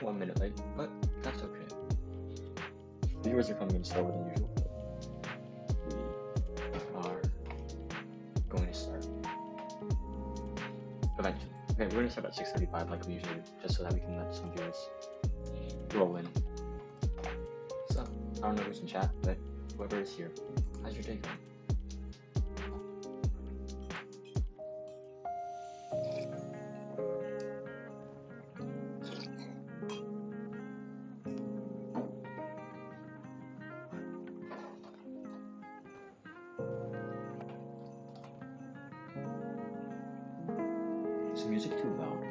1 minute late, but that's okay. Viewers are coming in slower than usual. We are going to start eventually. Okay, we're going to start at 6:35 like we usually do, just so that we can let some viewers roll in. So, I don't know who's in chat, but whoever is here, how's your day going? Is the music too loud?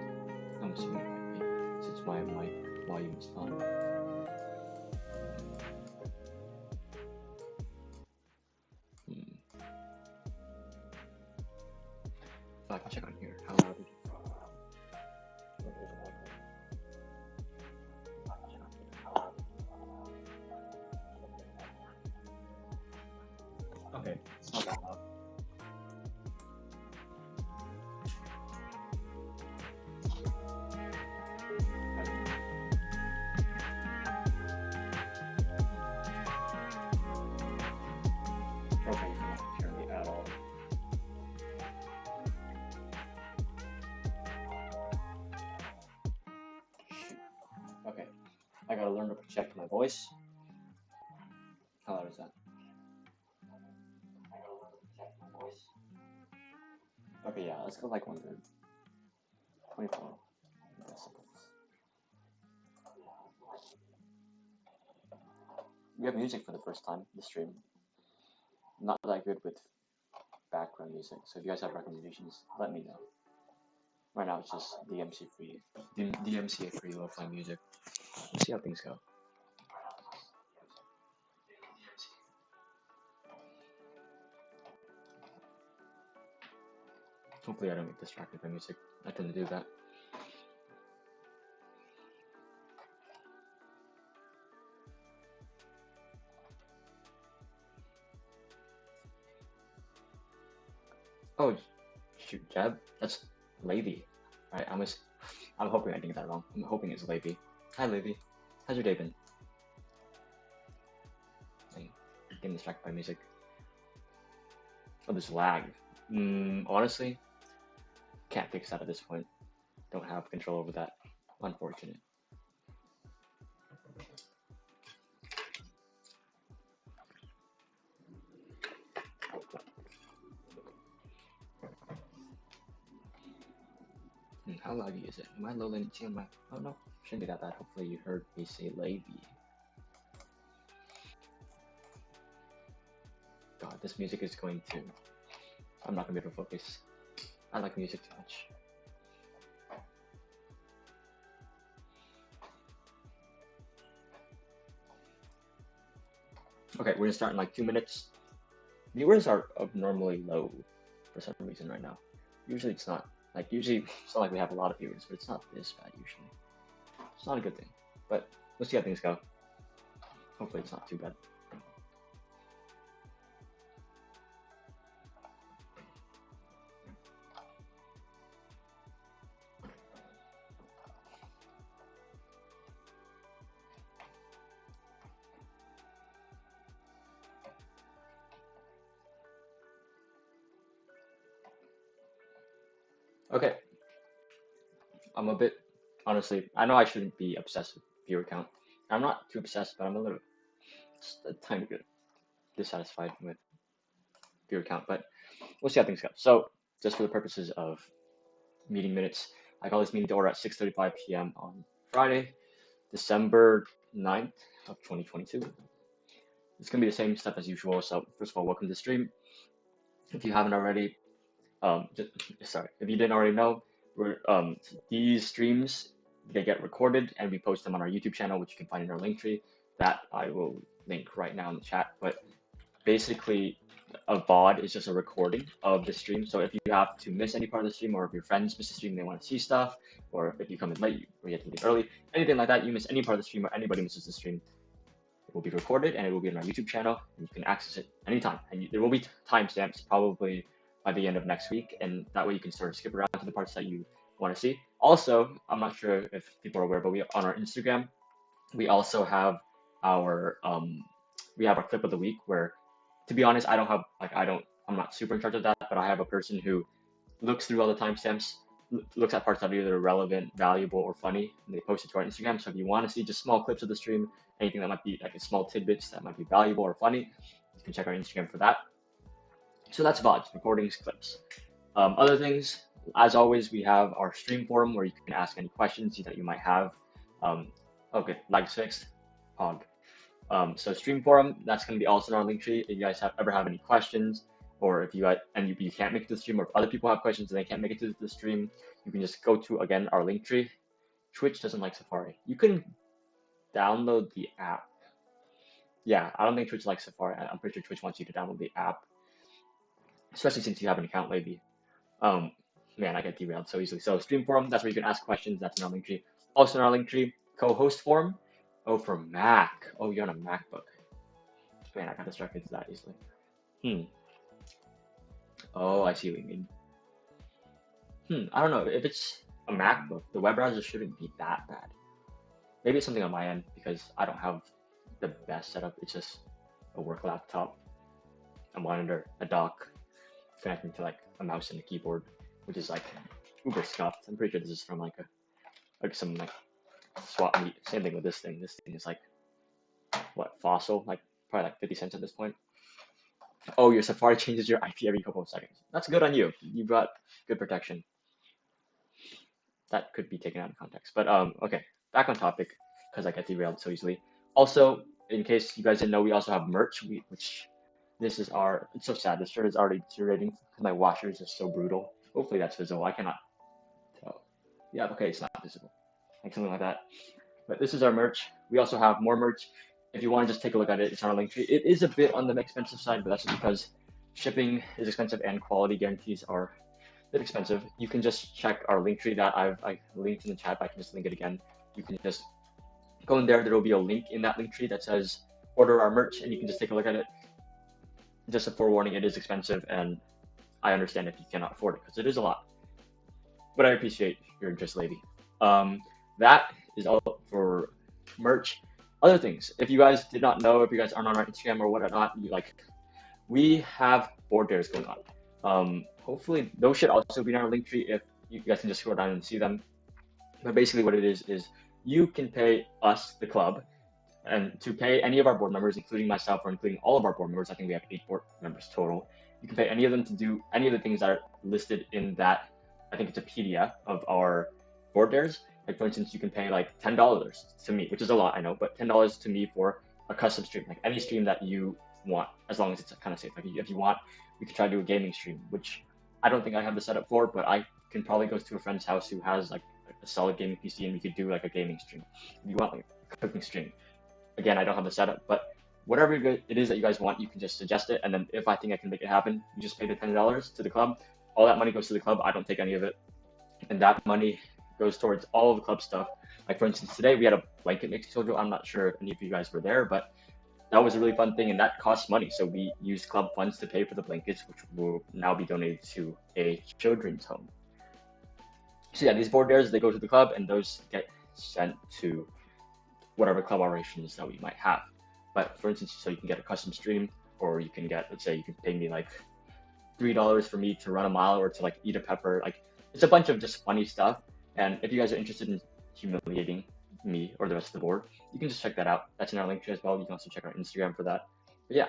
I'm assuming it might be, since my mic volume is on. I can check on here. How loud is it? Okay, it's not that loud. Okay, you cannot hear me at all. Shoot. Okay, I gotta learn to project my voice. How loud is that? Okay, yeah, let's go like 100. 24 decibels. We have music for the first time this stream. Not that good with background music, so if you guys have recommendations, let me know. Right now it's just DMCA free lo-fi music. Let's see how things go. Hopefully I don't get distracted by music. I tend to do that. Oh, shoot, Jeb? That's Levy. Right, I'm hoping I didn't get that wrong. I'm hoping it's Levy. Hi, Levy. How's your day been? Dang, getting distracted by music. Oh, there's lag. Honestly, can't fix that at this point. Don't have control over that. Unfortunate. How laggy is it? Am I low latency on my... Oh no, shouldn't be that bad. Hopefully you heard me say Levy. God, this music is going to... I'm not going to be able to focus. I like music too much. Okay, we're going to start in like 2 minutes. Viewers are abnormally low for some reason right now. Usually it's not. Like, usually it's not like we have a lot of viewers, but it's not this bad usually. It's not a good thing, but we'll see how things go. Hopefully it's not too bad. Okay. I'm a bit, honestly, I know I shouldn't be obsessed with viewer count. I'm not too obsessed, but I'm a little, just a tiny bit dissatisfied with viewer count, but we'll see how things go. So, just for the purposes of meeting minutes, I call this meeting to order at 6:35 p.m. on Friday, December 9th of 2022. It's going to be the same stuff as usual. So, first of all, welcome to the stream. If you haven't already, if you didn't already know, these streams, they get recorded and we post them on our YouTube channel, which you can find in our Linktree. That I will link right now in the chat. But basically, a VOD is just a recording of the stream. So if you have to miss any part of the stream, or if your friends miss the stream, they want to see stuff, or if you come in late or you have to leave early, anything like that, you miss any part of the stream or anybody misses the stream, it will be recorded and it will be on our YouTube channel, and you can access it anytime. And there will be timestamps probably by the end of next week, and that way you can sort of skip around to the parts that you want to see. Also, I'm not sure if people are aware, but we on our Instagram, we also have our clip of the week where, to be honest, I don't have like I'm not super in charge of that, but I have a person who looks through all the timestamps, looks at parts that are either relevant, valuable, or funny, and they post it to our Instagram. So if you want to see just small clips of the stream, anything that might be like a small tidbits that might be valuable or funny, you can check our Instagram for that. So that's VODs, recordings, clips. Other things, as always, we have our stream forum where you can ask any questions that you might have. Okay, like fixed, Hog. So stream forum, that's going to be also in our Linktree. If you guys ever have any questions, or if you can't make it to the stream, or if other people have questions and they can't make it to the stream, you can just go to, again, our Linktree. Twitch doesn't like Safari. You can download the app. Yeah, I don't think Twitch likes Safari. I'm pretty sure Twitch wants you to download the app, especially since you have an account, maybe. Man, I get derailed so easily. So stream forum, that's where you can ask questions. That's in our Linktree. Also in our Linktree, co-host forum. Oh, for Mac. Oh, you're on a MacBook. Man, I got distracted to that easily. Oh, I see what you mean. I don't know. If it's a MacBook, the web browser shouldn't be that bad. Maybe it's something on my end because I don't have the best setup. It's just a work laptop, a monitor, a dock, connecting to like a mouse and a keyboard, which is like uber scuffed. I'm pretty sure this is from like some swap meet. Same thing with this thing. This thing is like what, Fossil, like probably like 50 cents at this point. Oh, your Safari changes your IP every couple of seconds. That's good on you. You got good protection. That could be taken out of context. But okay, back on topic because I get derailed so easily. Also, in case you guys didn't know, we also have merch. Which this is our. It's so sad. This shirt is already deteriorating because my washer is just so brutal. Hopefully that's visible. I cannot tell. Yeah, okay, it's not visible. Like something like that. But this is our merch. We also have more merch. If you want to just take a look at it, it's on our Linktree. It is a bit on the expensive side, but that's because shipping is expensive and quality guarantees are a bit expensive. You can just check our Linktree that I linked in the chat, but I can just link it again. You can just go in there. There will be a link in that Linktree that says order our merch, and you can just take a look at it. Just a forewarning, it is expensive, and I understand if you cannot afford it because it is a lot. But I appreciate your interest, lady. That is all for merch. Other things, if you guys did not know, if you guys aren't on our Instagram or whatnot, we have board dares going on. Hopefully those should also be in our Linktree if you guys can just scroll down and see them. But basically what it is you can pay us, the club, and to pay any of our board members, including myself or including all of our board members, I think we have 8 board members total. You can pay any of them to do any of the things that are listed in that, I think it's a PDF of our board dares. Like for instance, you can pay like $10 to me, which is a lot, I know, but $10 to me for a custom stream, like any stream that you want, as long as it's kind of safe. Like if you want, we could try to do a gaming stream, which I don't think I have the setup for, but I can probably go to a friend's house who has like a solid gaming PC and we could do like a gaming stream. If you want like a cooking stream, again, I don't have the setup, but whatever it is that you guys want, you can just suggest it, and then if I think I can make it happen, you just pay the $10 to the club. All that money goes to the club. I don't take any of it, and that money goes towards all of the club stuff. Like for instance, today we had a blanket mix tutorial. I'm not sure if any of you guys were there, but that was a really fun thing, and that costs money. So we use club funds to pay for the blankets, which will now be donated to a children's home. So yeah, these board dares, they go to the club, and those get sent to whatever club operations that we might have. But for instance, so you can get a custom stream, or you can get, let's say you can pay me like $3 for me to run a mile or to like eat a pepper. Like it's a bunch of just funny stuff. And if you guys are interested in humiliating me or the rest of the board, you can just check that out. That's in our Linktree as well. You can also check our Instagram for that. But yeah.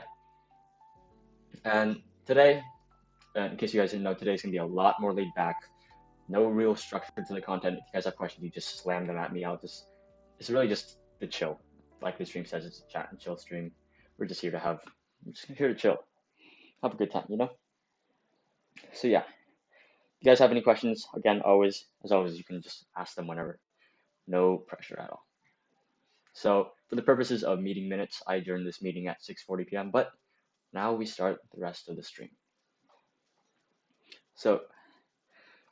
And today, in case you guys didn't know, today's gonna be a lot more laid back. No real structure to the content. If you guys have questions, you just slam them at me. It's really just the chill. Like the stream says, it's a chat and chill stream. We're just here to chill. Have a good time, you know? So yeah. If you guys have any questions, again, as always, you can just ask them whenever. No pressure at all. So for the purposes of meeting minutes, I adjourned this meeting at 6:40 p.m., but now we start the rest of the stream. So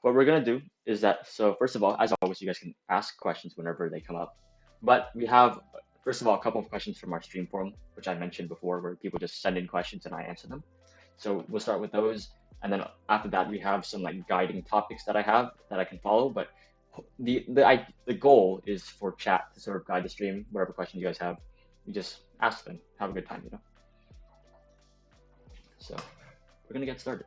what we're going to do is that, so first of all, as always, you guys can ask questions whenever they come up. But we have, first of all, a couple of questions from our stream forum, which I mentioned before, where people just send in questions and I answer them. So we'll start with those. and then after that we have some like guiding topics that I have that I can follow. But the goal is for chat to sort of guide the stream. Whatever questions you guys have, you just ask them. Have a good time, you know. So we're gonna get started.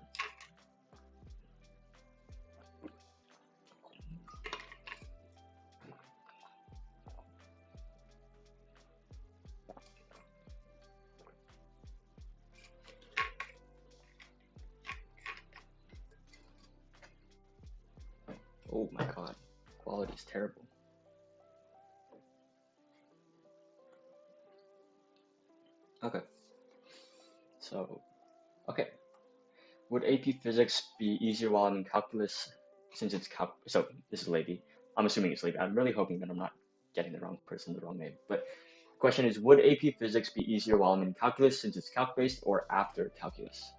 Oh my god, quality is terrible. Okay. So, okay. Would AP Physics be easier while I'm in calculus since it's so this is Levy. I'm assuming it's Levy. I'm really hoping that I'm not getting the wrong person, the wrong name. But the question is, would AP Physics be easier while I'm in calculus since it's calc based or after calculus?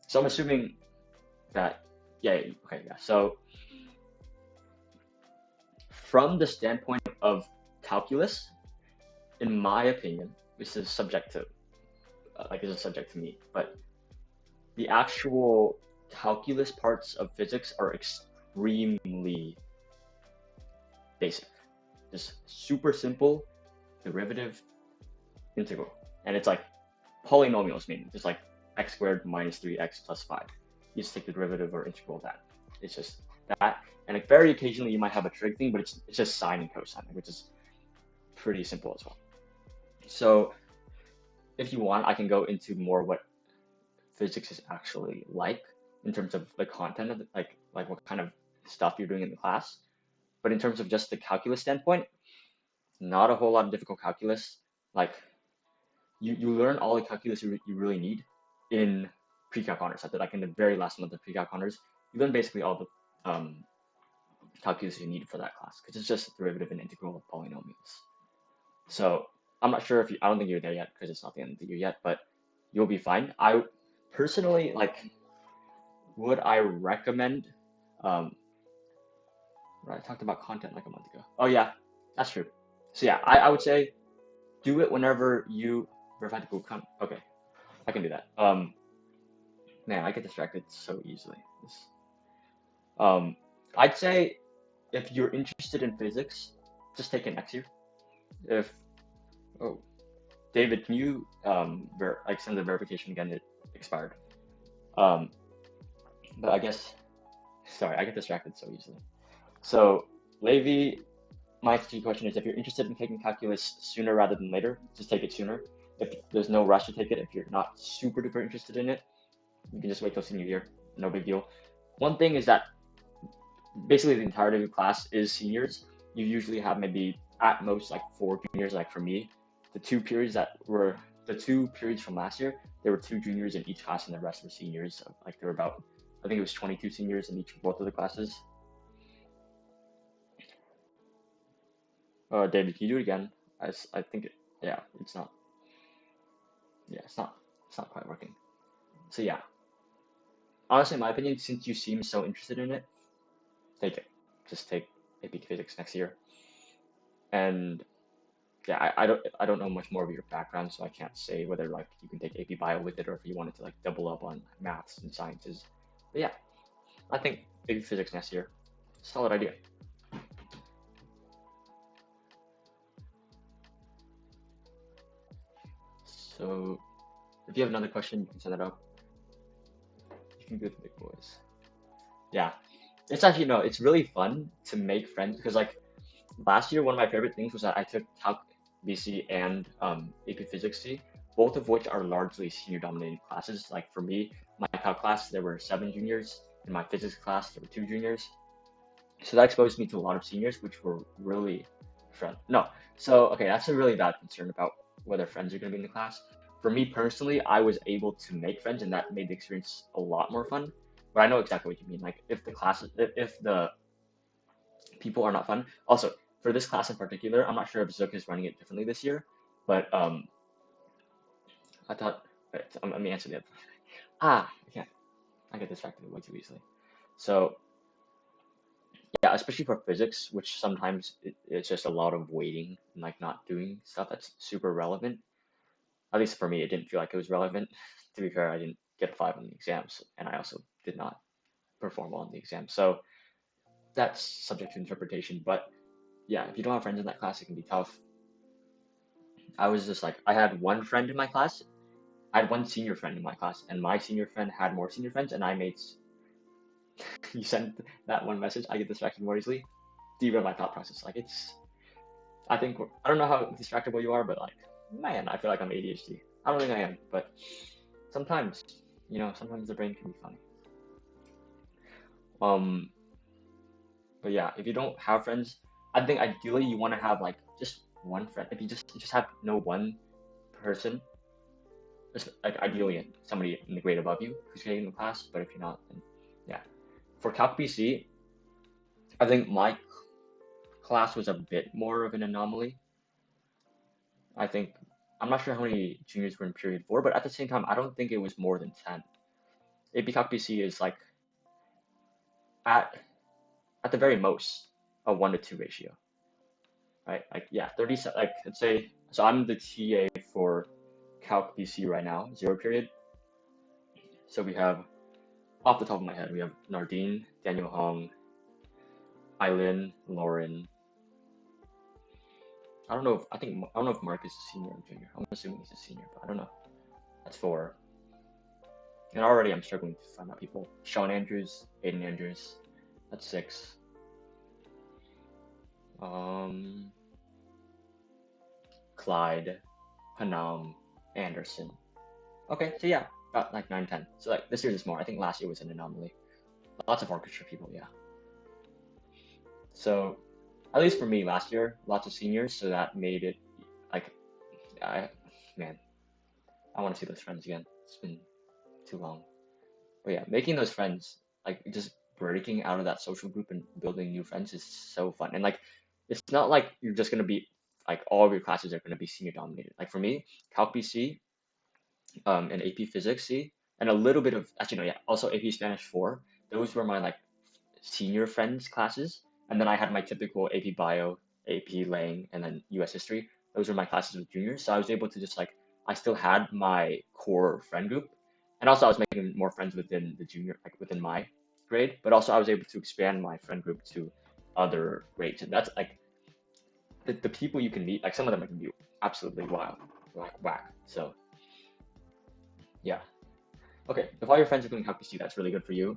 So I'm assuming that, yeah, okay, yeah. So from the standpoint of calculus, in my opinion, this is subject to, this is subject to me, but the actual calculus parts of physics are extremely basic. Just super simple, derivative, integral. And it's like polynomials, meaning just like x squared minus 3x plus 5. You just take the derivative or integral of that. It's just that. And like very occasionally you might have a trig thing, but it's just sine and cosine, which is pretty simple as well. So if you want, I can go into more what physics is actually like in terms of the content of like what kind of stuff you're doing in the class. But in terms of just the calculus standpoint, not a whole lot of difficult calculus. Like you learn all the calculus you really need in pre-calc honors. I did like in the very last month of pre-calc honors, you learn basically all the calculus you need for that class because it's just derivative and integral of polynomials. So I'm not sure if I don't think you're there yet because it's not the end of the year yet, but you'll be fine. I personally would I recommend I talked about content like a month ago. Oh yeah, that's true. So yeah, I would say do it whenever you verify the boot camp. Okay, I can do that. Man, I get distracted so easily. I'd say if you're interested in physics, just take it next year. If David, can you send the verification again? It expired. But I guess sorry, I get distracted so easily. So Levi, my key question is if you're interested in taking calculus sooner rather than later, just take it sooner. If there's no rush to take it, if you're not super duper interested in it, you can just wait till senior year. No big deal. One thing is that basically the entirety of the class is seniors. You usually have maybe at most like 4 juniors. Like for me, the two periods from last year, there were 2 juniors in each class and the rest were seniors. Like there were about, I think it was 22 seniors in both of the classes. David, can you do it again? I think it's not quite working. So yeah, honestly, in my opinion, since you seem so interested in it, take it. Just take AP Physics next year. And yeah, I don't know much more of your background, so I can't say whether like you can take AP Bio with it or if you wanted to like double up on maths and sciences. But yeah, I think AP Physics next year, solid idea. So if you have another question, you can send it up. You can do the big boys. Yeah, it's actually it's really fun to make friends because like last year one of my favorite things was that I took Calc BC and AP Physics C, both of which are largely senior dominated classes. Like for me, my Calc class there were 7 juniors, in my physics class there were 2 juniors. So that exposed me to a lot of seniors, which were really fun. No, so okay, that's a really bad concern about whether friends are going to be in the class. For me personally, I was able to make friends, and that made the experience a lot more fun. But I know exactly what you mean. Like if the people are not fun. Also, for this class in particular, I'm not sure if Zook is running it differently this year, but I thought. Wait, let me answer the other. I get distracted way too easily. So yeah, especially for physics, which sometimes it's just a lot of waiting and like not doing stuff that's super relevant. At least for me, it didn't feel like it was relevant. To be fair, I didn't get a 5 on the exams, and I also did not perform well on the exam. So that's subject to interpretation. But yeah, if you don't have friends in that class, it can be tough. I was just like, I had one friend in my class. I had one senior friend in my class, and my senior friend had more senior friends, and I made. You sent that one message, I get distracted more easily. Derail my thought process. Like I think I don't know how distractible you are, but like, man, I feel like I'm ADHD. I don't think I am, but sometimes, sometimes the brain can be funny. Um, but yeah, if you don't have friends, I think ideally you want to have like just one friend. If you just have no one person, just like ideally somebody in the grade above you who's getting in the class. But if you're not, then yeah. For Calc BC, I think my class was a bit more of an anomaly. I think I'm not sure how many juniors were in period 4, but at the same time, I don't think it was more than 10. AP Calc BC is like at the very most a 1-to-2 ratio, right? Like yeah, 30. Like let's say so I'm the TA for Calc BC right now, 0 period. So we have off the top of my head, we have Nardine, Daniel Hong, Eileen, Lauren. I don't know if Mark is a senior or junior. I'm assuming he's a senior, but I don't know. That's 4. And already I'm struggling to find out people. Sean Andrews, Aiden Andrews. That's 6. Clyde, Hanam, Anderson. Okay, so yeah, got like 9, 10. So like this year is more. I think last year was an anomaly. Lots of orchestra people, yeah. So at least for me last year, lots of seniors, so that made it like I want to see those friends again. It's been too long. But yeah, making those friends, like just breaking out of that social group and building new friends is so fun. And like it's not like you're just gonna be like all of your classes are gonna be senior dominated. Like for me, Calc BC, and AP Physics C, and a little bit of actually no, yeah, also AP Spanish 4. Those were my like senior friends classes, and then I had my typical AP Bio, AP Lang, and then US History. Those were my classes with juniors, so I was able to just like I still had my core friend group, and also I was making more friends within the junior like within my grade, but also I was able to expand my friend group to other grades, and that's like the people you can meet. Like some of them can be absolutely wild, like whack. So yeah. Okay, if all your friends are doing Calc BC, that's really good for you.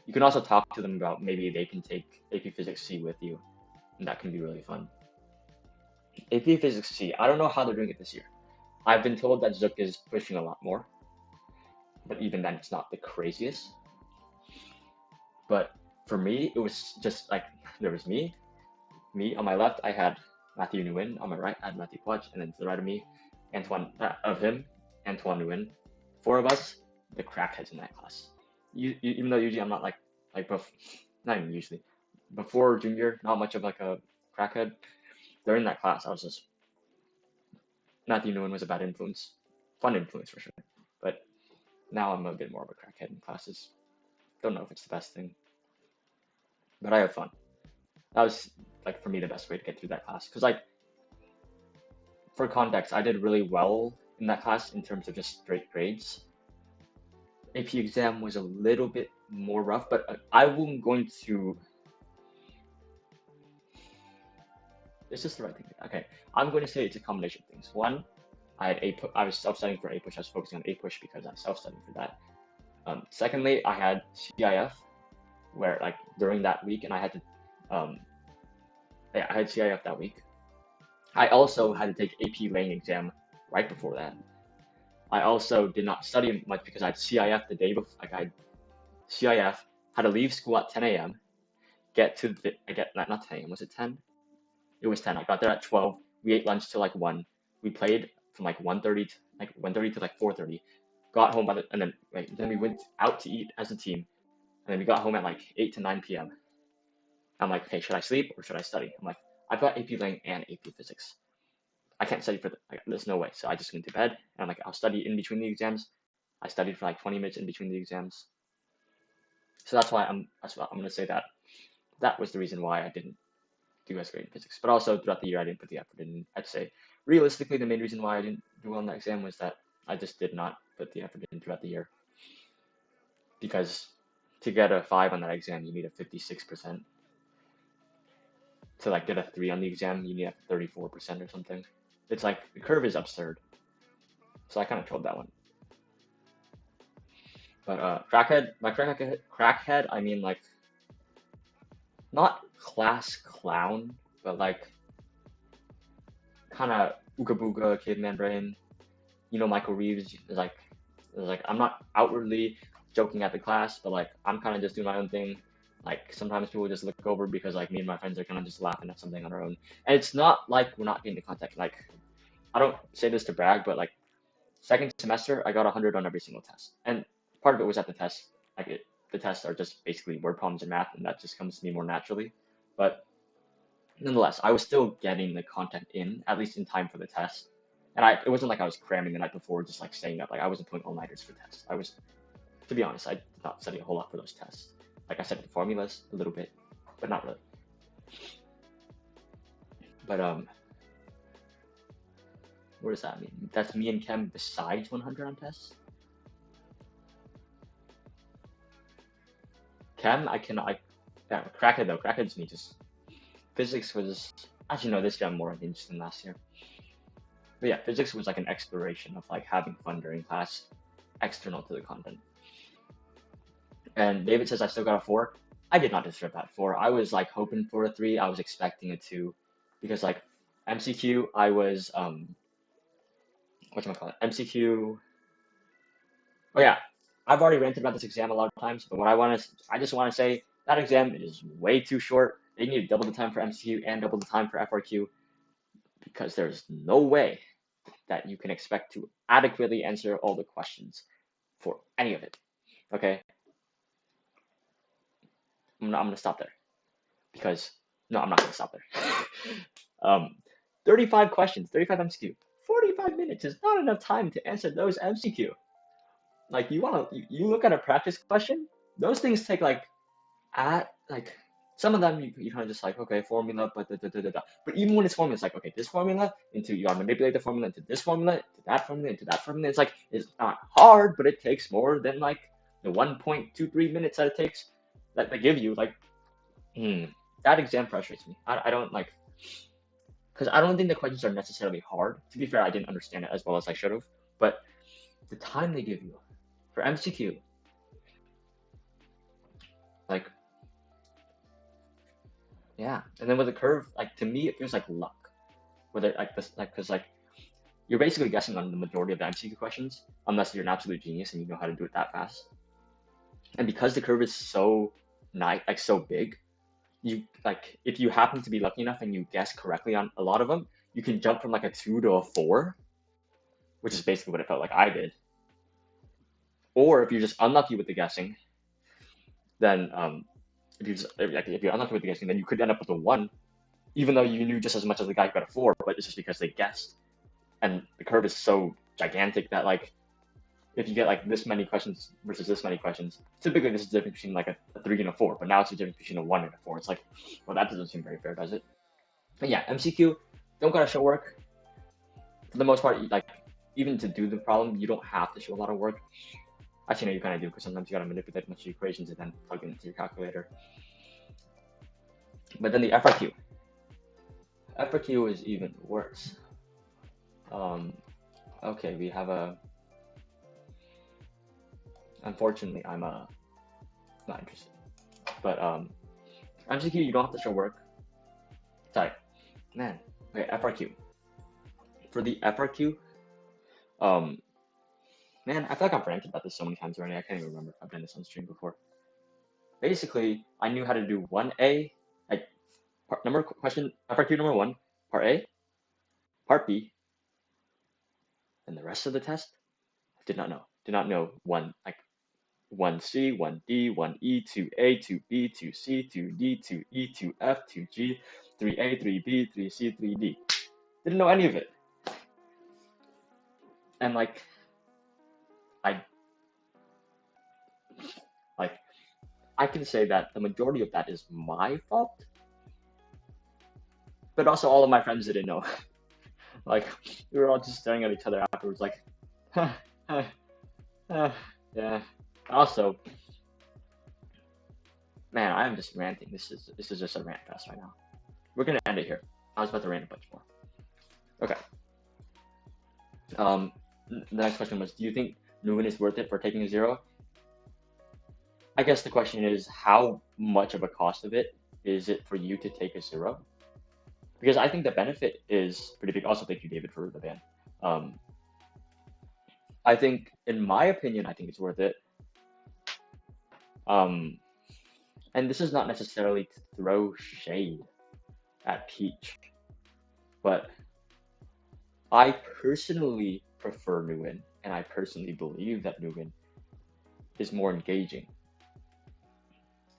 You can also talk to them about maybe they can take AP Physics C with you, and that can be really fun. AP Physics C, I don't know how they're doing it this year. I've been told that Zook is pushing a lot more, but even then, it's not the craziest. But for me, it was just like there was me on my left, I had Matthew Nguyen. On my right, I had Matthew Pudge, and then to the right of me, Antoine Nguyen. 4 of us, the crackheads in that class. Even though usually I'm not not even usually. Before junior, not much of like a crackhead. During that class, I was just Matthew Nguyen was a bad influence, fun influence for sure. But now I'm a bit more of a crackhead in classes. Don't know if it's the best thing, but I have fun. That was like for me the best way to get through that class because like for context, I did really well in that class in terms of just straight grades. AP exam was a little bit more rough, but I'm going to. It's just the right thing. Okay, I'm going to say it's a combination of things. One, I was self-studying for A-push. I was focusing on A-push because I was self-studying for that. Secondly, I had CIF, where like during that week, and I had to, I had CIF that week. I also had to take AP Lang exam right before that. I also did not study much because I had CIF the day before. Like I had CIF, had to leave school at 10 a.m. Not 10 a.m. Was it 10? It was 10. I got there at 12. We ate lunch till like 1. We played from like 1:30 to like 4:30. Got home then we went out to eat as a team, and then we got home at like 8 to 9 p.m. I'm like, okay, should I sleep or should I study? I'm like, I've got AP Lang and AP Physics. I can't study there's no way. So I just went to bed and I'm like, I'll study in between the exams. I studied for like 20 minutes in between the exams. So that's why I'm gonna say that was the reason why I didn't do as great in physics. But also throughout the year I didn't put the effort in. I'd say realistically the main reason why I didn't do well in that exam was that I just did not put the effort in throughout the year. because to get a 5 on that exam, you need a 56%. To like get a 3 on the exam, you need a 34% or something. It's like the curve is absurd. So I kind of trolled that one. But crackhead, by crackhead, I mean like not class clown, but like kind of ooga booga caveman brain. You know, Michael Reeves is like I'm not outwardly joking at the class, but like I'm kind of just doing my own thing. Like sometimes people just look over because like me and my friends are kind of just laughing at something on our own, and it's not like we're not getting the contact. Like I don't say this to brag, but like second semester I got 100 on every single test, and part of it was at the test. The tests are just basically word problems and math, and that just comes to me more naturally. But nonetheless, I was still getting the content in at least in time for the test. And it wasn't like I was cramming the night before, just like staying up. Like I wasn't pulling all-nighters for tests. I was, to be honest, I did not study a whole lot for those tests. Like I studied the formulas a little bit, but not really. But what does that mean? That's me and Chem besides 100 on tests. Chem, yeah, crackhead though. Crackhead's me. Just physics was actually no. This year I'm more unhinged than last year. But yeah, physics was like an exploration of like having fun during class, external to the content. And David says I still got a 4. I did not deserve that 4. I was like hoping for a 3. I was expecting a 2, because like MCQ I was whatchamacallit, MCQ. Oh yeah, I've already ranted about this exam a lot of times, but what I just want to say that exam is way too short. They need to double the time for MCQ and double the time for FRQ, because there's no way that you can expect to adequately answer all the questions for any of it. Okay, I'm gonna stop there, because no, I'm not gonna stop there. 35 questions, 35 MCQ, 45 minutes is not enough time to answer those MCQ. Like you look at a practice question, those things take like some of them you kind of just like, okay, formula, but da, da, da, da, da. But even when it's formula, it's like, okay, this formula into, you gotta manipulate the formula into this formula, to that formula, into that formula. It's like, it's not hard, but it takes more than like the 1.23 minutes that it takes that they give you. Like, that exam frustrates me. I don't like, because I don't think the questions are necessarily hard. To be fair, I didn't understand it as well as I should have, but the time they give you for MCQ, like, yeah. And then with the curve, like to me, it feels like luck. Whether like this, like, because like you're basically guessing on the majority of the MCQ questions, unless you're an absolute genius and you know how to do it that fast. And because the curve is so like so big, you like if you happen to be lucky enough and you guess correctly on a lot of them, you can jump from like a 2 to a 4, which is basically what it felt like I did. Or if you're just unlucky with the guessing, then if you're unlucky with the guessing, then you could end up with a 1, even though you knew just as much as the guy who got a 4, but it's just because they guessed. And the curve is so gigantic that like if you get like this many questions versus this many questions, typically this is the difference between like a 3 and a 4, but now it's the difference between a 1 and a 4. It's like, well, that doesn't seem very fair, does it? But yeah, MCQ, don't gotta show work. For the most part, like even to do the problem, you don't have to show a lot of work. Actually, no, you kind of do, because sometimes you gotta manipulate a bunch of equations and then plug it into your calculator. But then the FRQ is even worse. Okay, we have a. Unfortunately, I'm not interested. But MCQ, you don't have to show work. Sorry, man. Okay, FRQ. For the FRQ, man, I feel like I've ranted about this so many times already. I can't even remember if I've done this on stream before. Basically, I knew how to do 1A, like question FRQ number 1, part A, part B, and the rest of the test. Did not know. Did not know 1C, 1D, 1E, 2A, 2B, 2C, 2D, 2E, 2F, 2G, 3A, 3B, 3C, 3D. Didn't know any of it. And like, I can say that the majority of that is my fault, but also all of my friends didn't know. Like, we were all just staring at each other afterwards, like, yeah. Also, Man, I'm just ranting. This is just a rant fest right now. We're gonna end it here. I was about to rant a bunch more. Okay. The next question was, do you think Nguyen is worth it for taking a 0? I guess the question is, how much of a cost of it is it for you to take a 0? Because I think the benefit is pretty big. Also, thank you, David, for the ban. Um, I think, in my opinion, I think it's worth it. And this is not necessarily to throw shade at Peach, but I personally prefer Nguyen, and I personally believe that Nguyen is more engaging.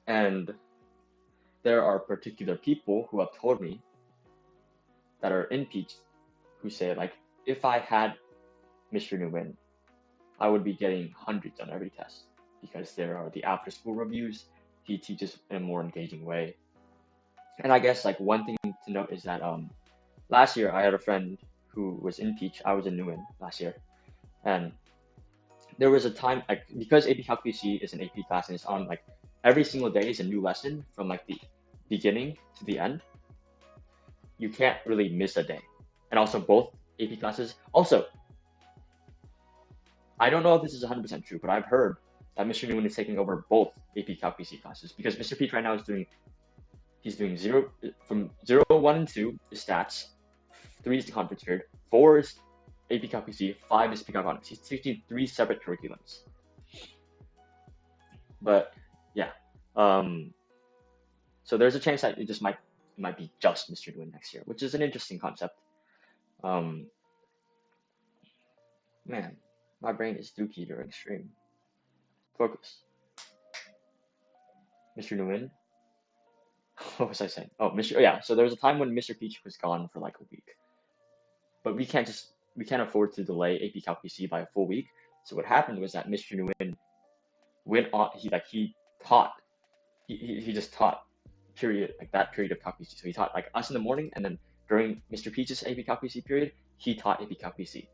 And there are particular people who have told me that are in Peach who say, like, if I had Mr. Nguyen, I would be getting hundreds on every test because there are the after school reviews. He teaches in a more engaging way. And I guess like one thing to note is that last year I had a friend who was in Peach. I was in Nguyen last year, and there was a time like because AP Calc PC is an AP class and it's on like every single day is a new lesson from like the beginning to the end. You can't really miss a day, and also both AP classes. Also, I don't know if this is 100% true, but I've heard that Mr. Nguyen is taking over both AP Calc PC classes because Mr. Peach right now is doing from 0, 1, and 2 is stats, 3 is the conference period, 4 is AP Calc PC, 5 is Peak Economics. He's teaching 3 separate curriculums. But yeah, so there's a chance that it might be just Mr. Nguyen next year, which is an interesting concept. Man, my brain is dookie during stream. Focus. Mr. Nguyen. What was I saying? Oh, yeah. So there was a time when Mr. Peach was gone for like a week, but we can't afford to delay AP Calc PC by a full week. So what happened was that Mr. Nguyen went on. He just taught that period of Calc PC. So he taught like us in the morning, and then during Mr. Peach's AP Calc PC period, he taught AP Calc PC.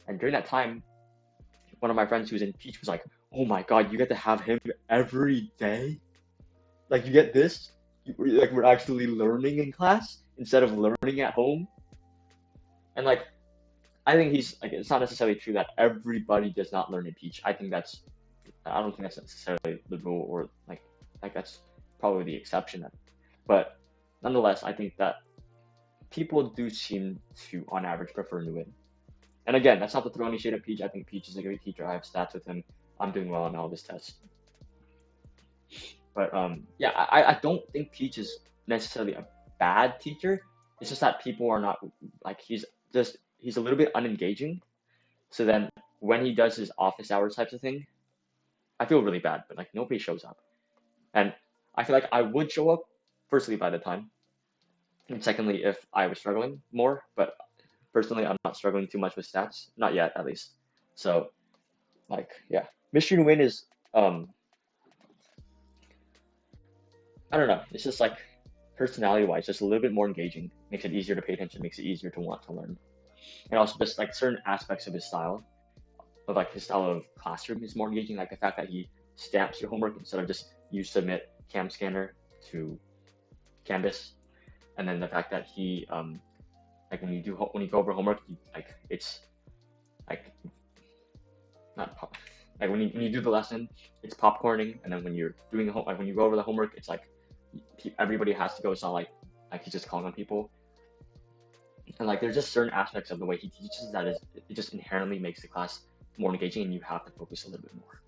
And during that time, one of my friends who was in Peach was like, "Oh my God, you get to have him every day? Like you get this? Like we're actually learning in class instead of learning at home." And like, I think it's not necessarily true that everybody does not learn in Peach. I don't think that's necessarily the rule, or like that's probably the exception. But nonetheless, I think that people do seem to, on average, prefer Nguyen. And again, that's not to throw any shade at Peach. I think Peach is a great teacher. I have stats with him. I'm doing well on all of his tests. But yeah, I don't think Peach is necessarily a bad teacher. It's just that people are not like he's a little bit unengaging. So then when he does his office hours types of thing, I feel really bad. But like nobody shows up, and I feel like I would show up. Firstly, by the time, and secondly, if I was struggling more. But personally, I'm not struggling too much with stats, not yet, at least. So, like, yeah, Mr. Nguyen is I don't know. It's just like personality-wise, just a little bit more engaging. Makes it easier to pay attention. Makes it easier to want to learn. And also just like certain aspects of his style, of classroom is more engaging. Like the fact that he stamps your homework instead of just you submit cam scanner to Canvas, and then the fact that he like when you go over homework, it's like not pop. Like when you do the lesson, it's popcorning, and then when you're doing when you go over the homework, it's like everybody has to go. It's not like he's just calling on people. And like there's just certain aspects of the way he teaches that it just inherently makes the class more engaging, and you have to focus a little bit more.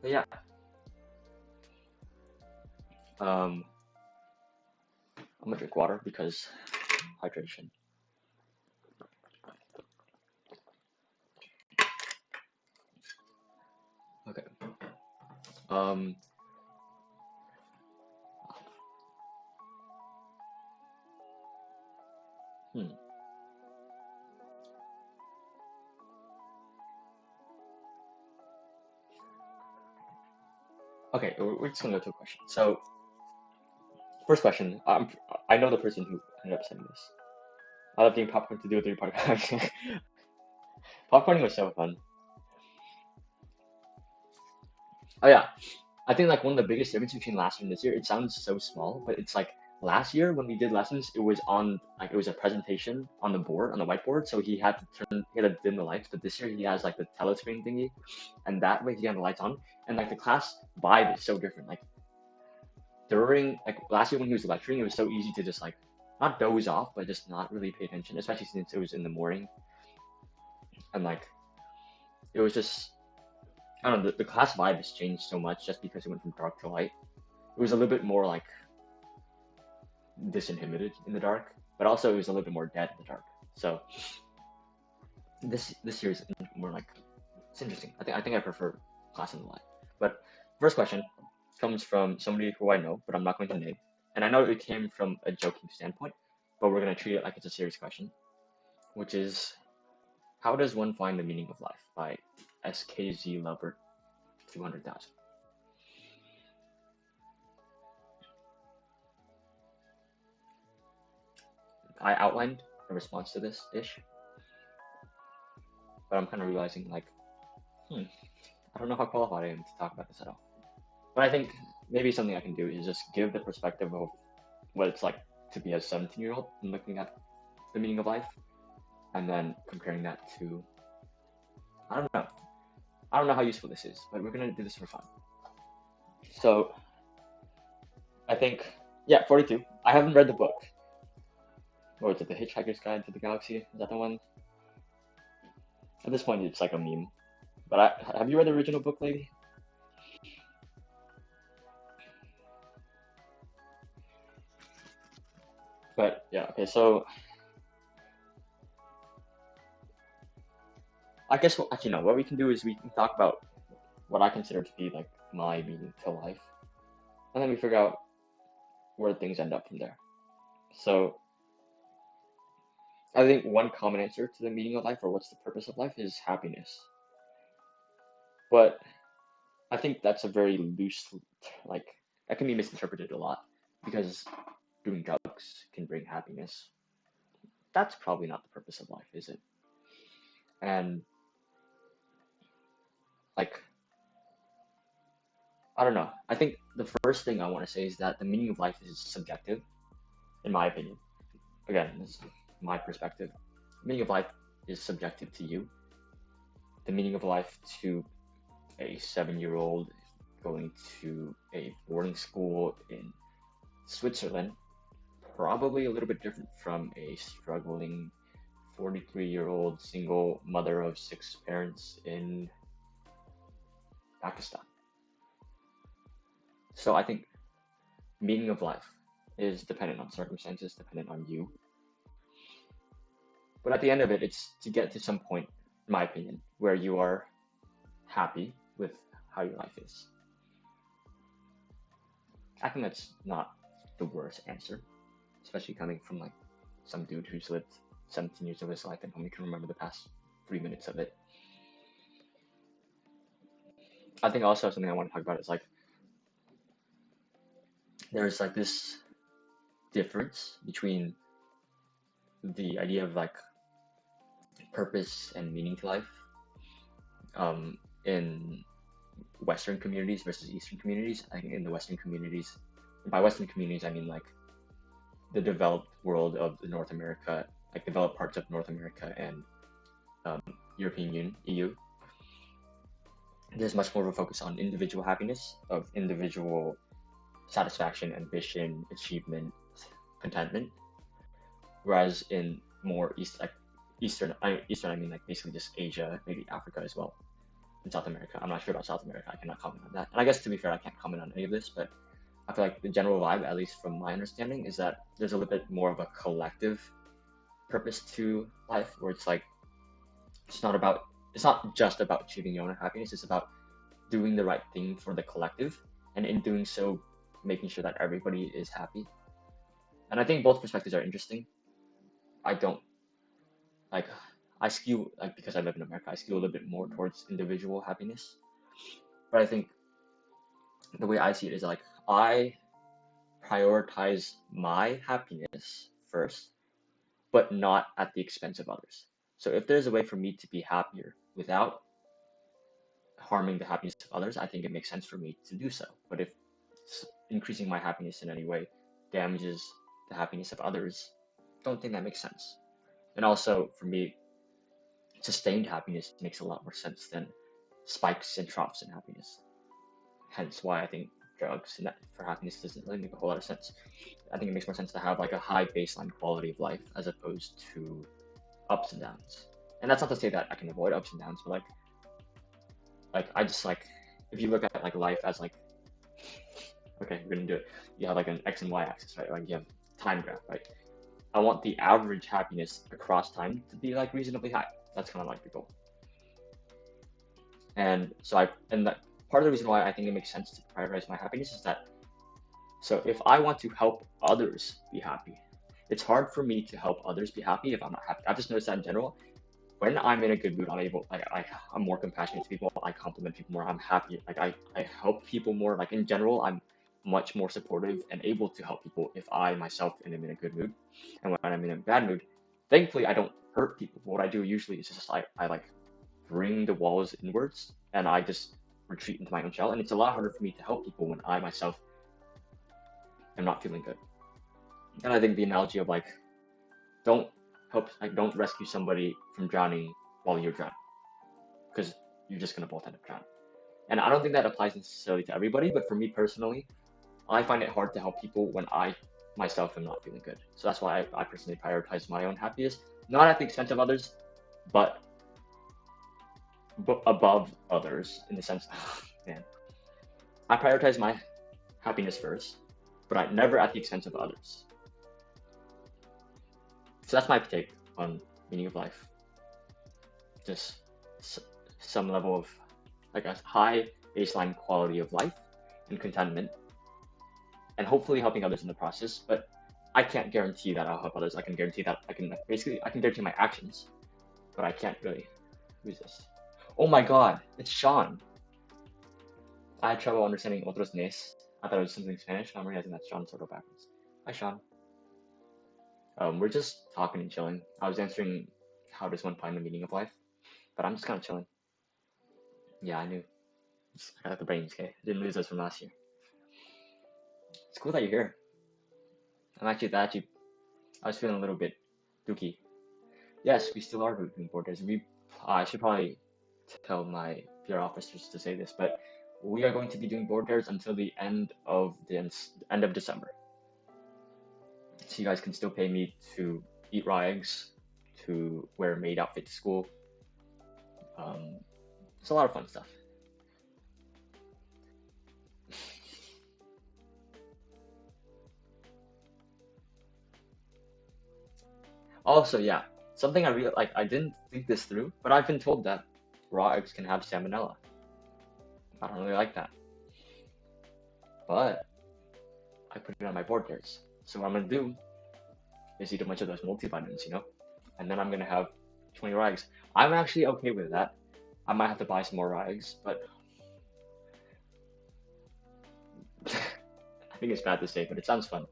But yeah. I'm gonna drink water because hydration. Okay. Okay, we're just gonna go to a question. So, first question. I know the person who ended up sending this. I love getting popcorn to do a 3-part. Popcorning was so fun. Oh yeah, I think like one of the biggest differences between last year and this year, it sounds so small, but it's like last year when we did lessons, it was on like it was a presentation on the board, on the whiteboard, so he had to dim the lights, but this year he has like the telescreen thingy, and that way he had the lights on, and like the class vibe is so different. Like during like last year when he was lecturing, it was so easy to just like not doze off, but just not really pay attention, especially since it was in the morning, and like it was just I don't know, the class vibe has changed so much just because it went from dark to light. It was a little bit more like disinhibited in the dark, but also it was a little bit more dead in the dark. So this year is more like it's interesting. I think I prefer class in the light. But first question comes from somebody who I know, but I'm not going to name. And I know it came from a joking standpoint, but we're gonna treat it like it's a serious question, which is how does one find the meaning of life by SKZ Lover 200,000. I outlined a response to this ish, but I'm kind of realizing like, I don't know how qualified I am to talk about this at all. But I think maybe something I can do is just give the perspective of what it's like to be a 17-year-old and looking at the meaning of life, and then comparing that to I don't know. I don't know how useful this is, but we're gonna do this for fun. So I think yeah, 42. I haven't read the book. What was it? The Hitchhiker's Guide to the Galaxy? Is that the one? At this point, it's like a meme. But have you read the original book, lady? But yeah, okay. So I guess actually no. What we can do is we can talk about what I consider to be like my meaning to life, and then we figure out where things end up from there. So I think one common answer to the meaning of life or what's the purpose of life is happiness. But I think that's a very loose, like, that can be misinterpreted a lot because doing drugs can bring happiness. That's probably not the purpose of life, is it? And, like, I don't know. I think the first thing I want to say is that the meaning of life is subjective, in my opinion. Again, this is my perspective. The meaning of life is subjective to you. The meaning of life to a 7-year-old going to a boarding school in Switzerland, probably a little bit different from a struggling 43-year-old single mother of 6 parents in Pakistan. So I think meaning of life is dependent on circumstances, dependent on you. But at the end of it, it's to get to some point, in my opinion, where you are happy with how your life is. I think that's not the worst answer, especially coming from like some dude who's lived 17 years of his life and only can remember the past 3 minutes of it. I think also something I want to talk about is like there's like this difference between the idea of like purpose and meaning to life in Western communities versus Eastern communities. I think in the Western communities, by Western communities, I mean like the developed world of North America, like developed parts of North America and European Union, EU. There's much more of a focus on individual happiness, of individual satisfaction, ambition, achievement, contentment. Whereas in more Eastern, I mean like basically just Asia, maybe Africa as well, and South America. I'm not sure about South America. I cannot comment on that. And I guess to be fair, I can't comment on any of this, but I feel like the general vibe, at least from my understanding, is that there's a little bit more of a collective purpose to life, where it's like it's not just about achieving your own happiness. It's about doing the right thing for the collective, and in doing so, making sure that everybody is happy. And I think both perspectives are interesting. I don't like I skew like because I live in America, I skew a little bit more towards individual happiness. But I think the way I see it is like I prioritize my happiness first, but not at the expense of others. So if there's a way for me to be happier without harming the happiness of others, I think it makes sense for me to do so. But if increasing my happiness in any way damages the happiness of others, don't think that makes sense. And also, for me, sustained happiness makes a lot more sense than spikes and troughs in happiness. Hence why I think drugs for happiness doesn't really make a whole lot of sense. I think it makes more sense to have like a high baseline quality of life as opposed to ups and downs. And that's not to say that I can avoid ups and downs, but I just like, if you look at like life as like, okay, we're gonna do it. You have like an X and Y axis, right? Like you have time graph, right? I want the average happiness across time to be like reasonably high. That's kind of like the goal. And so that part of the reason why I think it makes sense to prioritize my happiness is that, so if I want to help others be happy, it's hard for me to help others be happy if I'm not happy. I've just noticed that in general. When I'm in a good mood, I'm more compassionate to people. I compliment people more. I'm happy. Like I help people more. Like in general, I'm much more supportive and able to help people if I myself am in a good mood. And when I'm in a bad mood, thankfully I don't hurt people. What I do usually is just I like bring the walls inwards and I just retreat into my own shell. And it's a lot harder for me to help people when I myself am not feeling good. And I think the analogy of like, don't rescue somebody from drowning while you're drowning, because you're just gonna both end up drowning. And I don't think that applies necessarily to everybody, but for me personally, I find it hard to help people when I myself am not feeling good. So that's why I personally prioritize my own happiness, not at the expense of others, but above others in the sense, man, I prioritize my happiness first, but I never at the expense of others. So that's my take on meaning of life. Just some level of like a high baseline quality of life and contentment, and hopefully helping others in the process. But I can't guarantee that I'll help others. I can guarantee that I can guarantee my actions, but I can't really. Who's this? Oh my god, it's Sean. I had trouble understanding otros nes. I thought it was something Spanish. I'm realizing that's Sean sort of backwards. Hi, Sean. We're just talking and chilling. I was answering how does one find the meaning of life, but I'm just kind of chilling. Yeah, I knew. I got the brains, okay? I didn't lose those from last year. It's cool that you're here. I was feeling a little bit dookie. Yes, we still are doing board days. I should probably tell my PR officers to say this, but we are going to be doing board dares until the end of December. So you guys can still pay me to eat raw eggs, to wear a maid outfit to school. It's a lot of fun stuff. Also, yeah, something I really like. I didn't think this through, but I've been told that raw eggs can have salmonella. I don't really like that, but I put it on my board dares. So what I'm gonna do is eat a bunch of those multivitamins, and then I'm gonna have 20 raw eggs. I'm actually okay with that. I might have to buy some more raw eggs, but I think it's bad to say, but it sounds fun.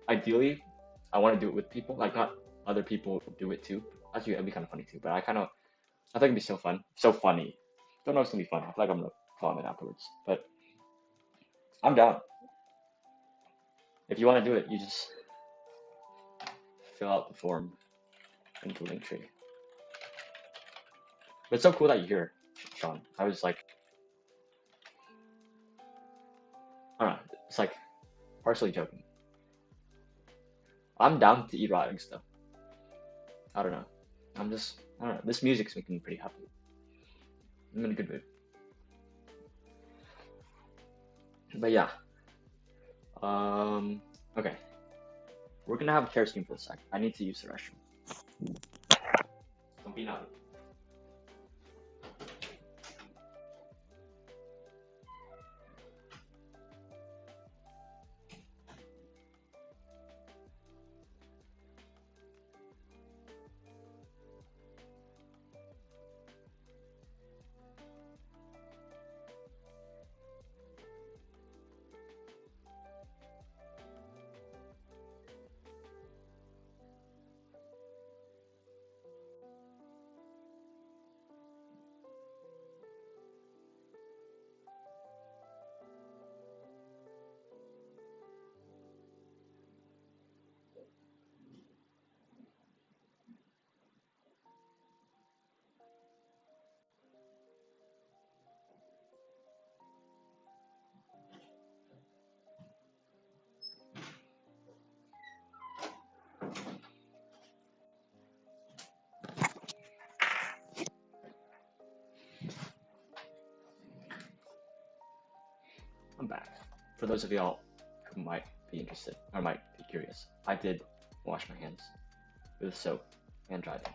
Ideally, I want to do it with people, like not other people do it too. Actually, that'd be kind of funny too, but I think it'd be so fun, so funny. Don't know if it's gonna be fun. I feel like I'm gonna vomit afterwards, but I'm down. If you want to do it, you just fill out the form into Linktree. But it's so cool that you're here, Sean. I was like, I don't know, it's like partially joking. I'm down to eat raw eggs though. I don't know. I don't know. This music's making me pretty happy. I'm in a good mood. But yeah. Okay. We're gonna have a care scheme for a sec. I need to use the restroom. Don't be naughty. back. For those of y'all who might be interested or might be curious, I did wash my hands with soap and dry them.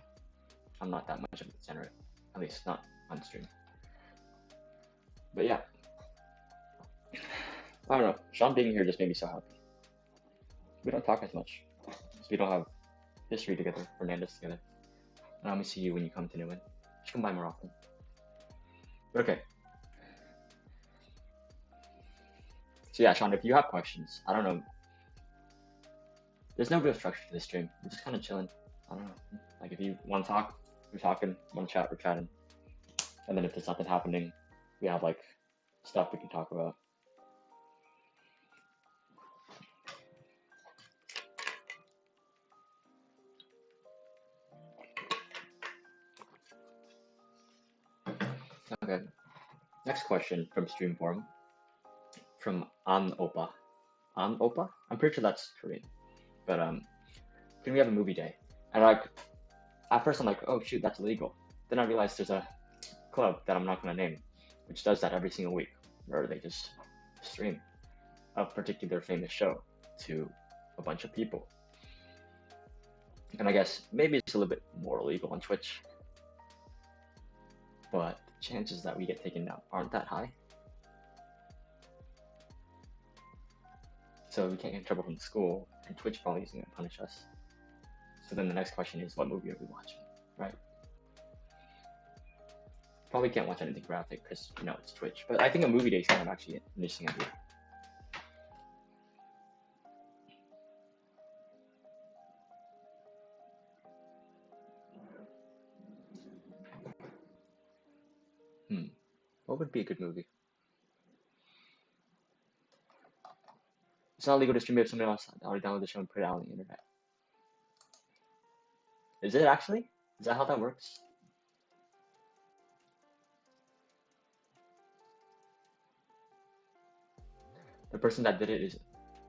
I'm not that much of a degenerate, at least not on stream. But yeah, I don't know. Sean being here just made me so happy. We don't talk as much because we don't have history together, Fernandez together. And I only see you when you come to Nguyen. You should come by more often. But okay. So yeah, Sean, if you have questions, I don't know. There's no real structure to this stream. We're just kind of chilling. I don't know. Like if you want to talk, we're talking. Want to chat, we're chatting. And then if there's nothing happening, we have like stuff we can talk about. Okay. Next question from Stream Forum. From An Opa. An Opa? I'm pretty sure that's Korean. But can we have a movie day? And like at first I'm like, oh shoot, that's illegal. Then I realized there's a club that I'm not gonna name, which does that every single week, where they just stream a particular famous show to a bunch of people. And I guess maybe it's a little bit more illegal on Twitch, but the chances that we get taken down aren't that high. So we can't get in trouble from school, and Twitch probably isn't gonna punish us. So then the next question is, what movie are we watching, right? Probably can't watch anything graphic because, you know, it's Twitch. But I think a movie day is kind of actually an interesting idea. What would be a good movie? It's not legal to stream if somebody else already downloaded the show and put it out on the internet. Is it actually? Is that how that works? The person that did it is...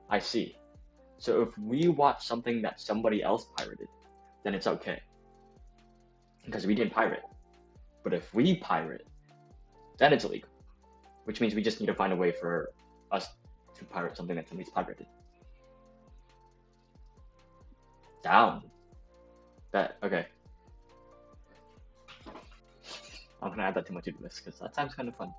I see. So if we watch something that somebody else pirated, then it's okay. Because we didn't pirate. But if we pirate, then it's illegal. Which means we just need to find a way for us to pirate something that somebody's pirated. Down. Bet. Okay. I'm gonna add that to my to-do list because that sounds kind of fun.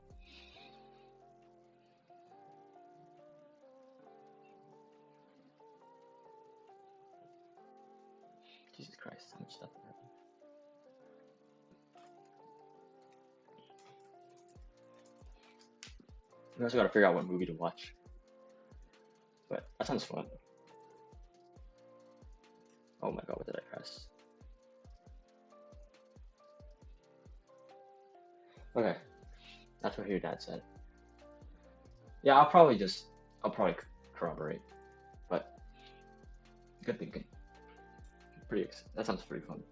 Jesus Christ, how much stuff happened? We also gotta figure out what movie to watch. But that sounds fun. Oh my god, what did I press? Okay, that's what your dad said. Yeah, I'll probably corroborate. But good thinking. That sounds pretty fun.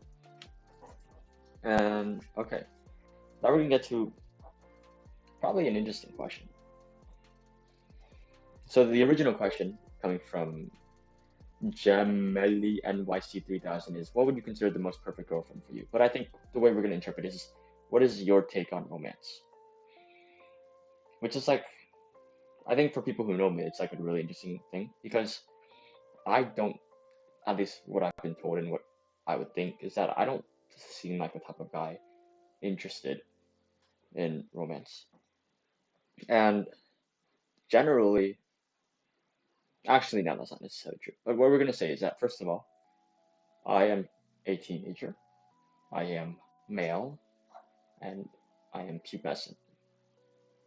And okay, now we're gonna get to probably an interesting question. So the original question coming from Gemelli NYC3000 is, what would you consider the most perfect girlfriend for you? But I think the way we're gonna interpret it is, what is your take on romance? Which is like, I think for people who know me, it's like a really interesting thing because I don't, at least what I've been told and what I would think is that I don't seem like the type of guy interested in romance. And generally, actually, no, that's not necessarily true. But what we're going to say is that, first of all, I am a teenager, I am male, and I am pubescent.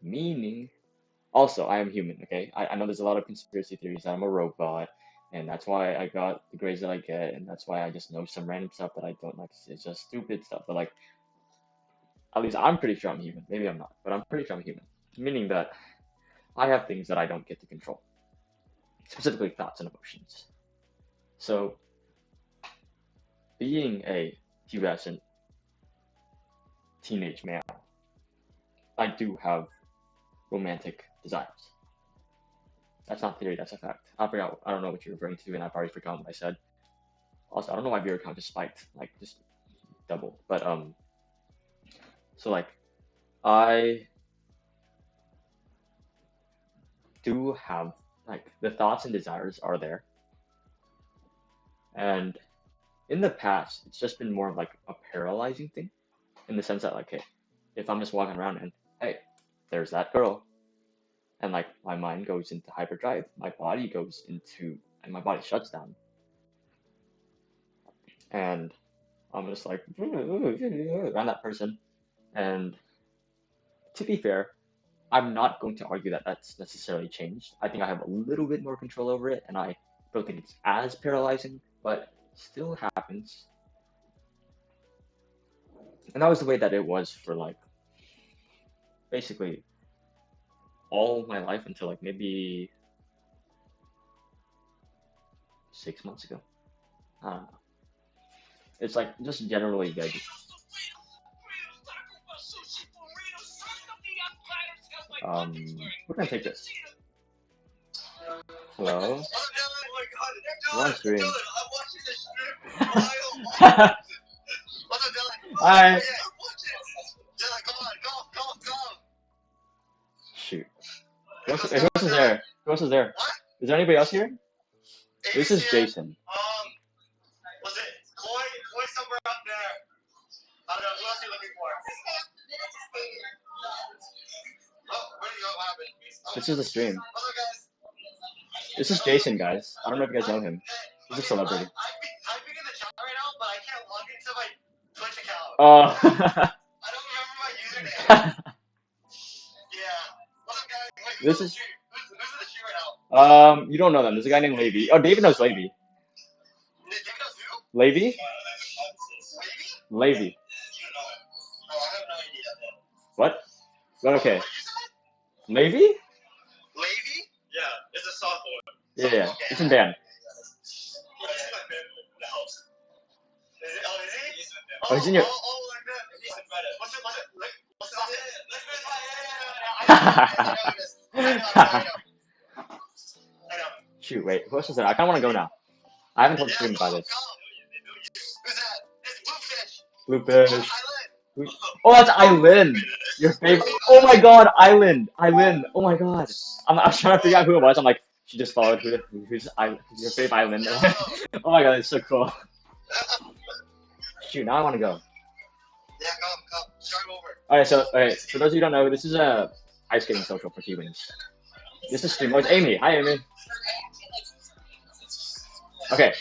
Meaning, also, I am human, okay? I know there's a lot of conspiracy theories that I'm a robot, and that's why I got the grades that I get, and that's why I just know some random stuff that I don't like. It's just stupid stuff, but like, at least I'm pretty sure I'm human. Maybe I'm not, but I'm pretty sure I'm human. Meaning that I have things that I don't get to control, specifically thoughts and emotions. So, being a pubescent teenage male, I do have romantic desires. That's not theory, that's a fact. I don't know what you're referring to, and I've already forgotten what I said. Also, I don't know why viewer count just spiked, like, just double. But, so, like, I do have, like, the thoughts and desires are there. And in the past, it's just been more of like a paralyzing thing, in the sense that, like, hey, if I'm just walking around and, hey, there's that girl, and like my mind goes into hyperdrive, my body goes into, and my body shuts down, and I'm just like around that person. And to be fair, I'm not going to argue that that's necessarily changed. I think I have a little bit more control over it, and I don't think it's as paralyzing, but still happens. And that was the way that it was for like basically all my life until like maybe 6 months ago. I don't know. It's like just generally good. We're gonna take this. Hello? We're on stream. Hi. Shoot. Who else is there? Who else is there? Is there anybody else here? This is Jason. Was it Chloe somewhere up there? I don't know. Who else are you looking for? Oh, where did you go? What happened? This is the stream. Hello, guys. This is Jason, guys. I don't know if you guys know him. He's a celebrity. I'm typing in the chat right now, but I can't log into my Twitch account. Oh. I don't remember my username. Yeah. What's up, guys? Wait, This is. who's in the stream right now? You don't know them. There's a guy named Levy. Oh, David knows Levy. David knows who? Levy? Levy? Levy. Oh, I have no idea. What? But okay. What did you say? Levy? Levy? Yeah, it's a sophomore. Yeah. It's in band. Oh, he's in your. Like that. What's it? Shoot, wait. Who else is there? I kind of want to go now. I haven't told the stream about this. Who's that? It's Bluefish. Bluefish. Oh, that's Island. Your favorite. Oh my God, Island. Island. Oh my God. I was trying to figure out who it was. I'm like, she just followed who's your favorite Island. Oh my God, that's so cool. Shoot, now I want to go. Yeah, come. Start over. Alright, so for those of you who don't know, this is a ice skating social for Cubans. This is stream. Oh, it's Amy. Hi, Amy. Okay.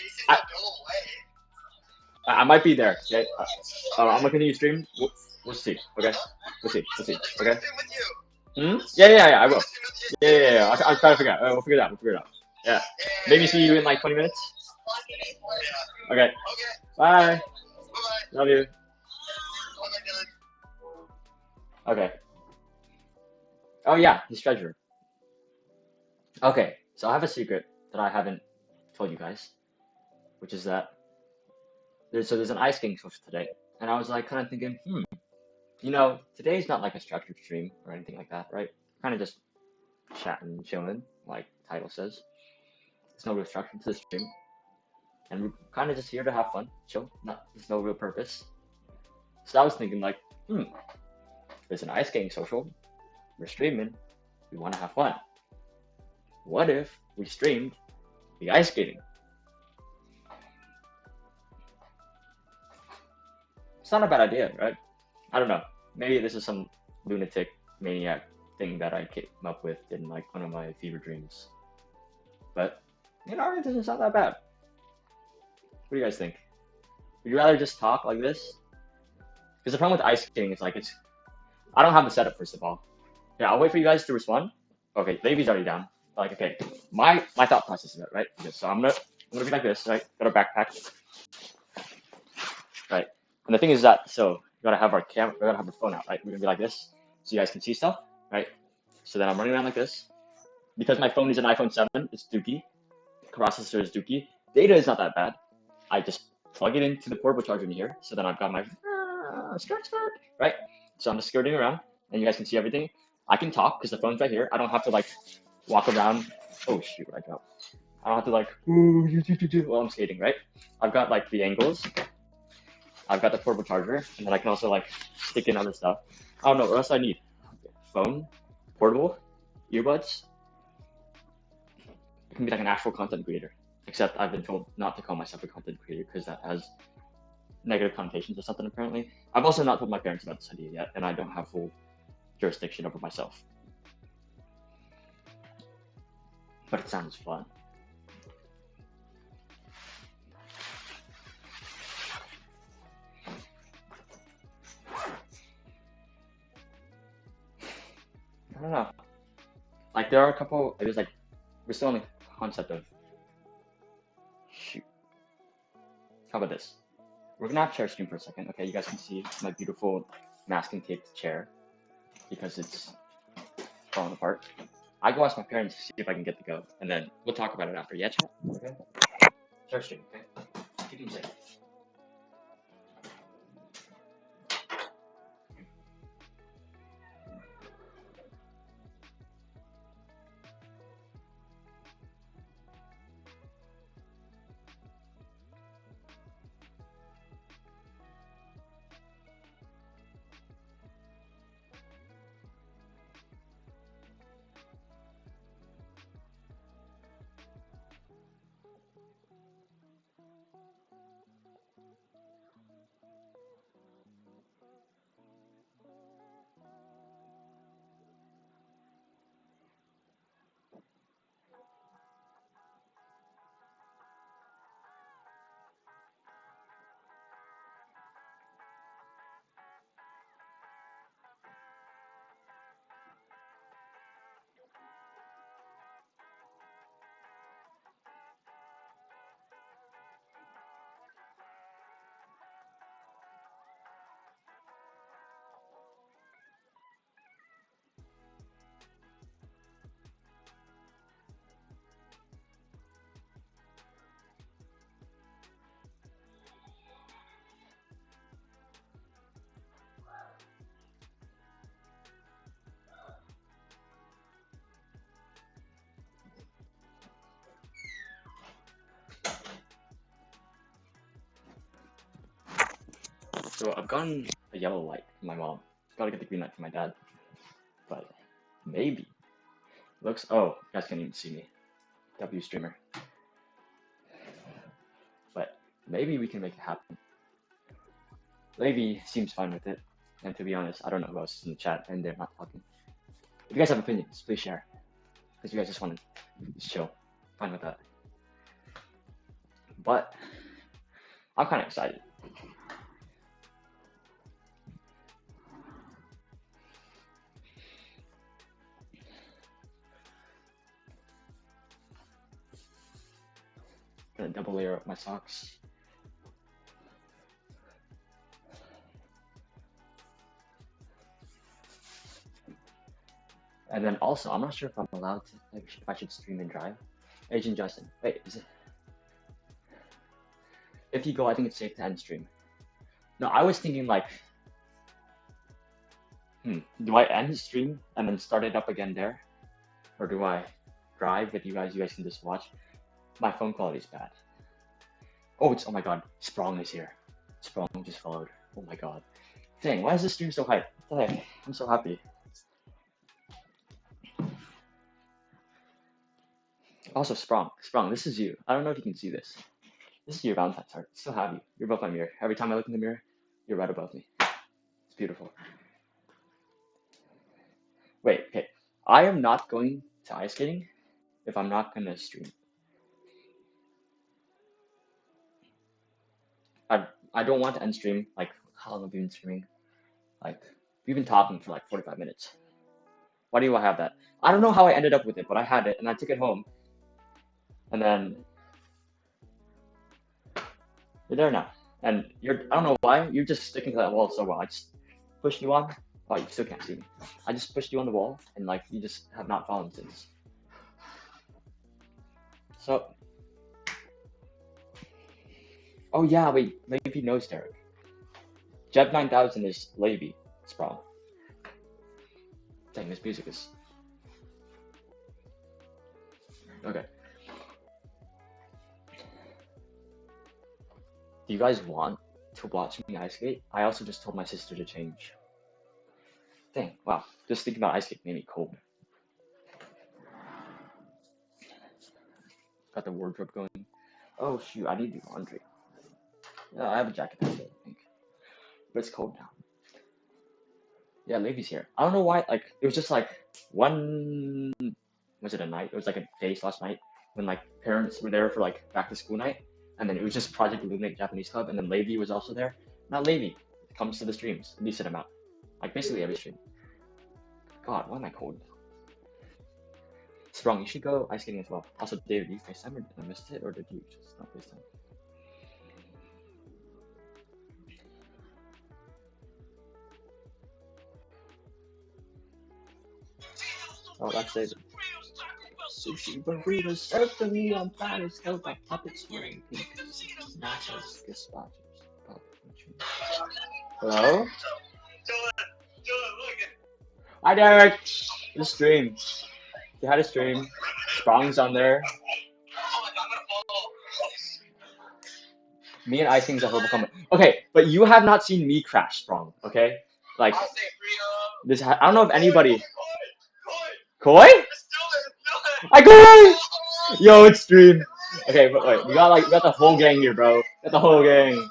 I might be there. Okay. I'm gonna continue stream. We'll see. Okay. We'll see. Okay. Yeah. I will. Yeah. I'll try to figure it out. We'll figure it out. Yeah. Maybe see you in like 20 minutes. Okay. Bye. Love you. Okay. Oh yeah, his treasure. Okay, so I have a secret that I haven't told you guys, which is that there's an ice skating social today, and I was like kind of thinking, today's not like a structured stream or anything like that, right? Kind of just chatting, chilling, like the title says. There's no real structure to the stream, and we're kind of just here to have fun, chill. There's no real purpose. So I was thinking like, there's an ice skating social. We're streaming. We want to have fun. What if we streamed the ice skating? It's not a bad idea, right? I don't know. Maybe this is some lunatic maniac thing that I came up with in like one of my fever dreams. But it doesn't sound that bad. What do you guys think? Would you rather just talk like this? Because the problem with ice skating is like I don't have the setup first of all. Yeah, I'll wait for you guys to respond. Okay, Levy's already down. Like, okay, my thought process is that, right? Okay, so I'm gonna be like this, right? Got our backpack, right? And the thing is that we gotta have our camera, we gotta have our phone out, right? We're gonna be like this, so you guys can see stuff, right? So then I'm running around like this. Because my phone is an iPhone 7, it's dookie. Processor is dookie. Data is not that bad. I just plug it into the portable charger in here, so then I've got my skirt, right? So I'm just skirting around, and you guys can see everything. I can talk because the phone's right here. I don't have to like walk around. Oh shoot, I dropped. I don't have to like while I'm skating, right? I've got like the angles. I've got the portable charger, and then I can also like stick in other stuff. I don't know what else I need. Phone, portable, earbuds, can be like an actual content creator. Except I've been told not to call myself a content creator because that has negative connotations or something apparently. I've also not told my parents about this idea yet, and I don't have full jurisdiction over myself. But it sounds fun. I don't know. Like there are a couple. It was like we're still in the concept of shoot. How about this? We're gonna have share screen for a second. Okay, you guys can see my beautiful masking taped chair because it's falling apart. I go ask my parents to see if I can get the go, and then we'll talk about it after. Yeah, chat. Okay. Share screen. Okay. You can say. So I've gotten a yellow light from my mom. Gotta get the green light from my dad. But maybe. Looks. Oh, you guys can't even see me. W streamer. But maybe we can make it happen. Levy seems fine with it. And to be honest, I don't know who else is in the chat and they're not talking. If you guys have opinions, please share. Because you guys just want to just chill. Fine with that. But I'm kind of excited. Gonna double layer up my socks. And then also, I'm not sure if I'm allowed to, like, if I should stream and drive. Agent Justin, wait, is it? If you go, I think it's safe to end stream. No, I was thinking like, do I end the stream and then start it up again there? Or do I drive with you guys? You guys can just watch. My phone quality is bad. Oh, oh my god, Sprong is here. Sprong just followed. Oh my god. Dang, why is this stream so hype? What the heck? I'm so happy. Also, Sprong, this is you. I don't know if you can see this. This is your Valentine's heart. I still have you. You're above my mirror. Every time I look in the mirror, you're right above me. It's beautiful. Wait, okay. I am not going to ice skating if I'm not gonna stream. I don't want to end stream. Like, how long have you been streaming? Like, we've been talking for like 45 minutes. Why do I have that? I don't know how I ended up with it, but I had it and I took it home. And then you're there now. And I don't know why, you're just sticking to that wall so well. I just pushed you on. Oh, you still can't see me. I just pushed you on the wall and like, you just have not fallen since. So, oh yeah, wait, Levy knows Derek. Jeb 9000 is Levy. Sprong. Dang, this music is... Okay. Do you guys want to watch me ice skate? I also just told my sister to change. Dang, wow. Just thinking about ice skate made me cold. got the wardrobe going. Oh shoot, I need to do laundry. Yeah, I have a jacket that's it, I think. But it's cold now. Yeah, Levy's here. I don't know why, like, it was just like one, was it a night? It was like a day / night when like parents were there for like back to school night. And then it was just Project Illuminate Japanese Club. And then Levy was also there. Now Levy comes to the streams, a decent amount. Like basically every stream. God, why am I cold? Strong, you should go ice skating as well. Also, David, you FaceTime or did I miss it? Or did you just not FaceTime? Oh, that's David. Sushi burritos served to me on platters held by puppets wearing pink nachos, gazpachos. Hello? Hi, Derek! The stream. Say hi to stream. Sprong's on there. Me and Icing's a horrible comment. Okay, but you have not seen me crash, Sprong, okay? Like, this. I don't know if anybody. Koi? I Koi! Yo, it's stream. Okay, but wait, we got the whole gang here, bro. Got the whole gang.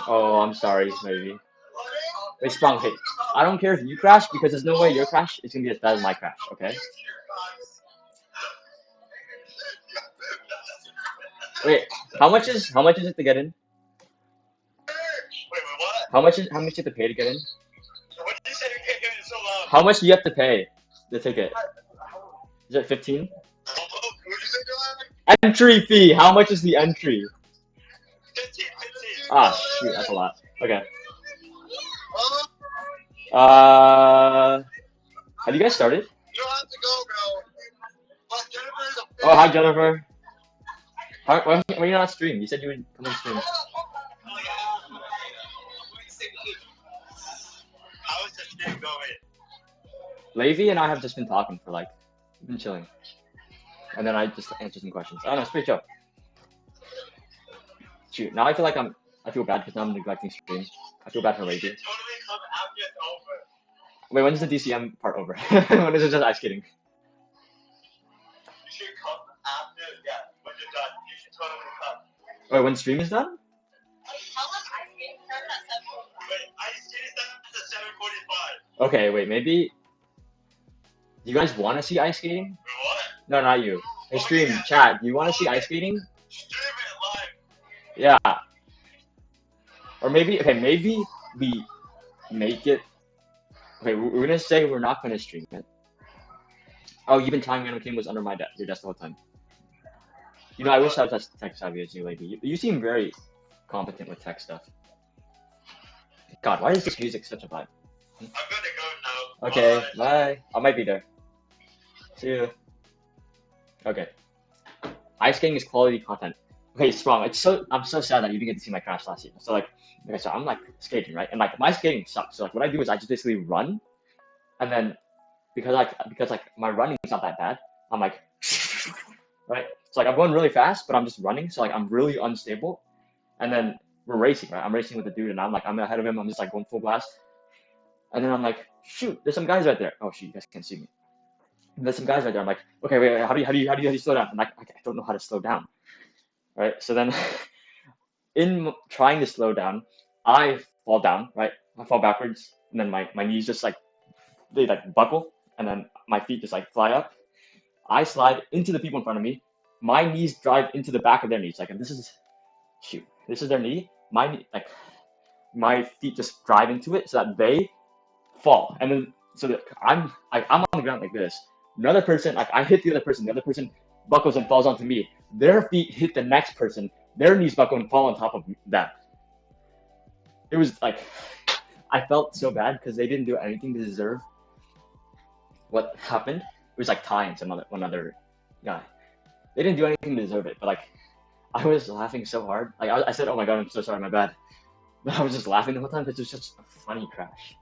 Oh, I'm sorry, maybe. Wait, Sprong, hey, I don't care if you crash because there's no way your crash is gonna be as bad as my crash, okay? Wait, how much is it to get in? How much do you have to pay to get in? How much do you have to pay the ticket? Is it 15? Entry fee. How much is the entry? Ah, shoot, that's a lot. Okay. Have you guys started? Oh, hi Jennifer. When are you not stream? You said you would come on stream. Levy and I have just been talking for like, we've been chilling. And then I just answered some questions. Oh no, it's pretty chill. Shoot, now I feel bad because now I'm neglecting stream. I feel bad for Levy. Wait, when is the DCM part over? When is it just ice skating? Wait, when stream is done? Okay, wait, maybe. Do you guys want to see ice skating? No, not you. Hey, stream, chat. Do you want to see ice skating? Yeah. Or maybe, okay, maybe we make it. Okay, we're gonna say we're not gonna stream it. Oh, you've been telling me when Kim was under your desk the whole time. You know, I wish I was as tech savvy as you, lady. You seem very competent with tech stuff. God, why is this music such a vibe? I'm gonna go now. Okay, bye. I might be there. See you. Okay. Ice skating is quality content. Okay, Sprong, I'm so sad that you didn't get to see my crash last year. So like, okay, so I'm like skating, right? And like my skating sucks. So like what I do is I just basically run, and then because my running is not that bad, I'm like, right? So like I'm going really fast, but I'm just running. So like I'm really unstable, and then we're racing, right? I'm racing with the dude, and I'm ahead of him. I'm just like going full blast, and then I'm like, shoot, there's some guys right there. Oh shoot, you guys can't see me. And there's some guys right there. I'm like, okay, wait, how do you slow down? I'm like, I don't know how to slow down, right? So then, in trying to slow down, I fall down, right? I fall backwards, and then my knees just like they like buckle, and then my feet just like fly up. I slide into the people in front of me. My knees drive into the back of their knees. Like, and this is their knee. My feet just drive into it so that they fall, and then so that I'm on the ground like this. Another person, like I hit the other person. The other person buckles and falls onto me. Their feet hit the next person. Their knees buckle and fall on top of that. It was like I felt so bad because they didn't do anything to deserve what happened. It was like Ty and one other guy. They didn't do anything to deserve it, but like I was laughing so hard. Like I said, "Oh my god, I'm so sorry, my bad." But I was just laughing the whole time because it was just a funny crash.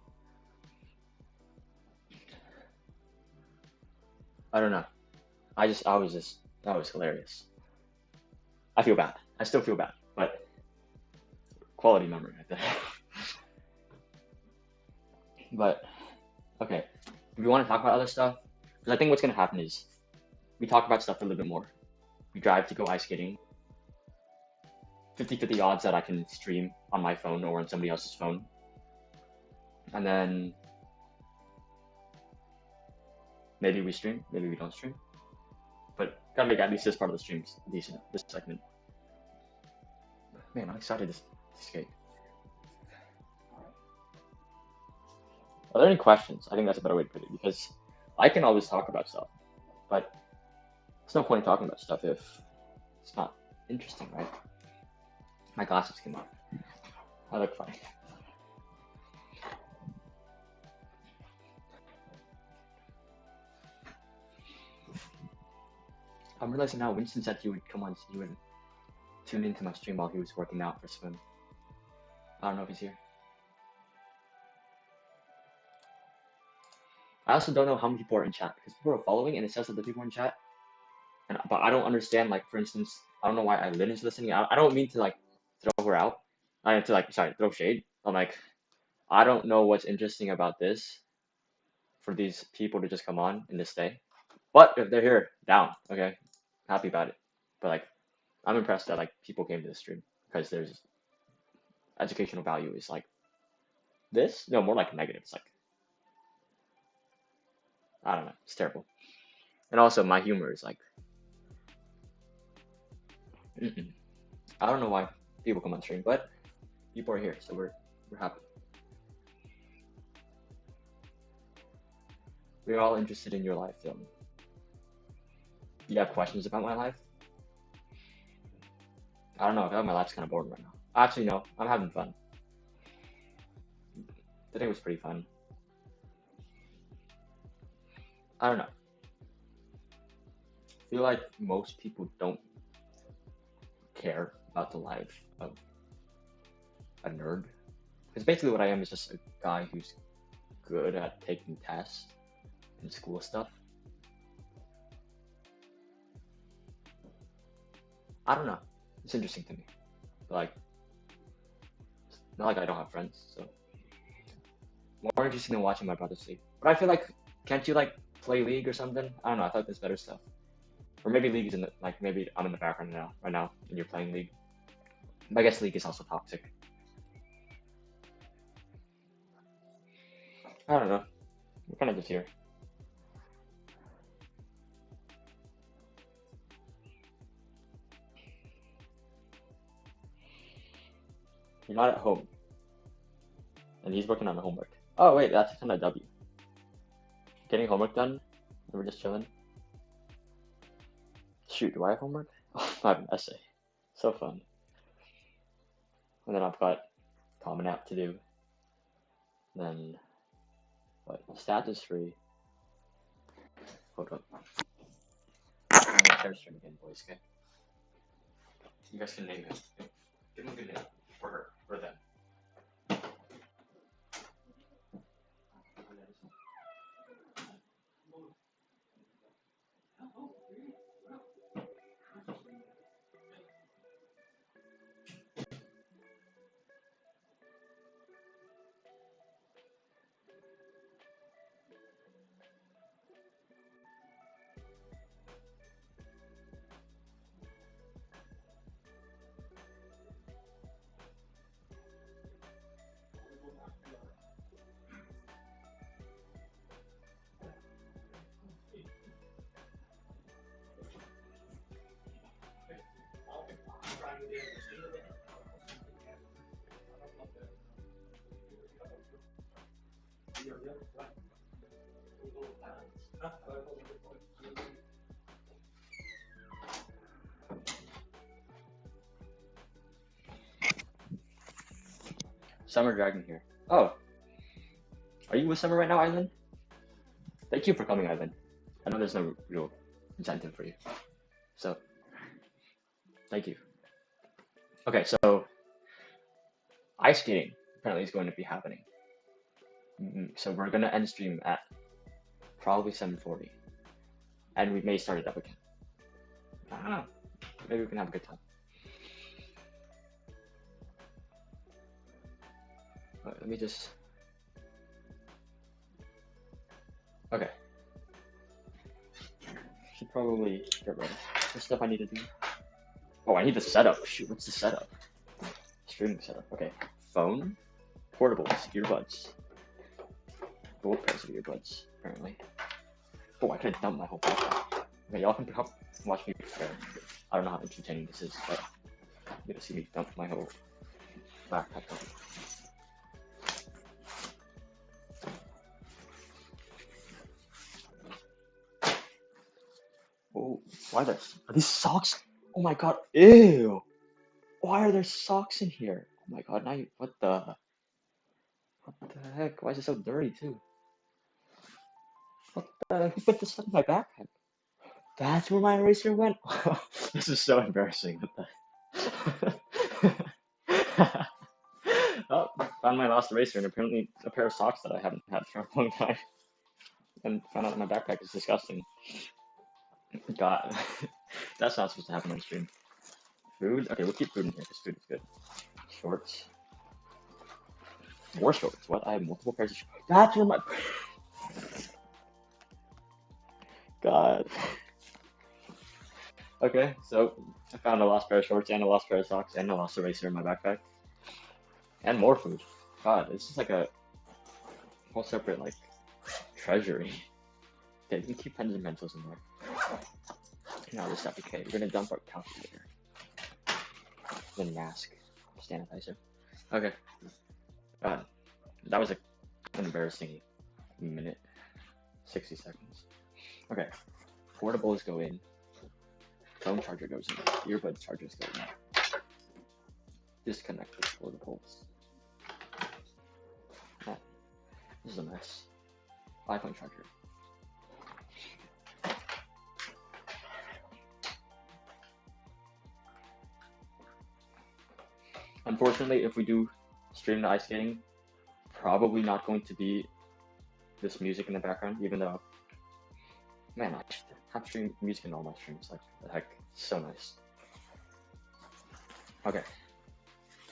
I don't know. That was hilarious. I feel bad. I still feel bad, but quality memory right there. But okay, if we want to talk about other stuff, because I think what's gonna happen is we talk about stuff a little bit more, we drive to go ice skating. 50-50 odds that I can stream on my phone or on somebody else's phone. And then maybe we stream, maybe we don't stream. But gotta make at least this part of the streams decent, this segment. Man, I'm excited to skate. Are there any questions? I think that's a better way to put it, because I can always talk about stuff, but there's no point in talking about stuff if it's not interesting, right? My glasses came off. I look funny. I'm realizing now, Winston said he would come on, he would tune into my stream while he was working out for swim. I don't know if he's here. I also don't know how many people are in chat, because people are following and it says that the people are in chat, but I don't understand, like, for instance, I don't know why Eileen is listening. I don't mean to, like, throw her out. I have to, like, throw shade. I'm like, I don't know what's interesting about this for these people to just come on and just stay. But if they're here, down, okay? Happy about it. But, like, I'm impressed that, like, people came to the stream, because there's educational value is, like, this? No, more like negative. It's like, I don't know. It's terrible. And also, my humor is, like, I don't know why people come on stream, but people are here, so we're happy. We're all interested in your life, Dylan. You have questions about my life? I don't know. I feel like my life's kind of boring right now. Actually, no. I'm having fun. Today was pretty fun. I don't know. I feel like most people don't care about the life of a nerd. Because basically what I am is just a guy who's good at taking tests and school stuff. I don't know. It's interesting to me. But, like, it's not like I don't have friends, so more interesting than watching my brother sleep. But I feel like, can't you, like, play League or something? I don't know. I thought there's better stuff. Or maybe League is in the, like, maybe I'm in the background right now, and you're playing League. But I guess League is also toxic. I don't know. We're kind of just here. You're not at home. And he's working on the homework. Oh, wait, that's kind of W. Getting homework done? And we're just chilling. Shoot, do I have homework? Oh, I have an essay. So fun. And then I've got Common App to do. Then, what? Stats is free. Hold up. I'm gonna share stream again, boys, okay? You guys can name it. Give them a good name. For her. For them. Summer Dragon here. Oh. Are you with Summer right now, Island? Thank you for coming, Island. I know there's no real incentive for you. So, thank you. Okay, so ice skating apparently is going to be happening. So we're gonna end stream at probably 7:40, and we may start it up again. I don't know. Maybe we can have a good time. Right, let me just. Okay. Should probably get ready. extra stuff I need to do. Oh, I need the setup. Shoot, what's the setup? Streaming setup. Okay. Phone, portables, earbuds. Both pairs of earbuds, apparently. Oh, I could have dumped my whole backpack. Okay, y'all can help watch me prepare. I don't know how entertaining this is, but you're gonna see me dump my whole backpack. Oh, why are these socks? Oh my god, ew! Why are there socks in here? Oh my god, now you, what the heck? Why is it so dirty too? What the, who put this stuff in my backpack? That's where my eraser went? This is so embarrassing. What the? Oh, found my lost eraser and apparently a pair of socks that I haven't had for a long time. And found out my backpack is disgusting. God, that's not supposed to happen on stream. Food? Okay, we'll keep food in here because food is good. Shorts. More shorts. What? I have multiple pairs of shorts. That's where my. God. Okay, so I found a lost pair of shorts and a lost pair of socks and a lost eraser in my backpack. And more food. God, this is like a whole separate, like, treasury. Okay, you can keep pens and pencils in there. Now this stuff, okay, we're gonna dump our calculator. Then mask. Sanitizer. Okay. God, that was an embarrassing minute. 60 seconds. Okay. Portables go in. Phone charger goes in. Earbud chargers go in. Disconnect the portables. Oh, this is a mess. iPhone charger. Unfortunately, if we do stream the ice skating, probably not going to be this music in the background, even though, man, I should have stream music in all my streams. Like, the heck, it's so nice. Okay,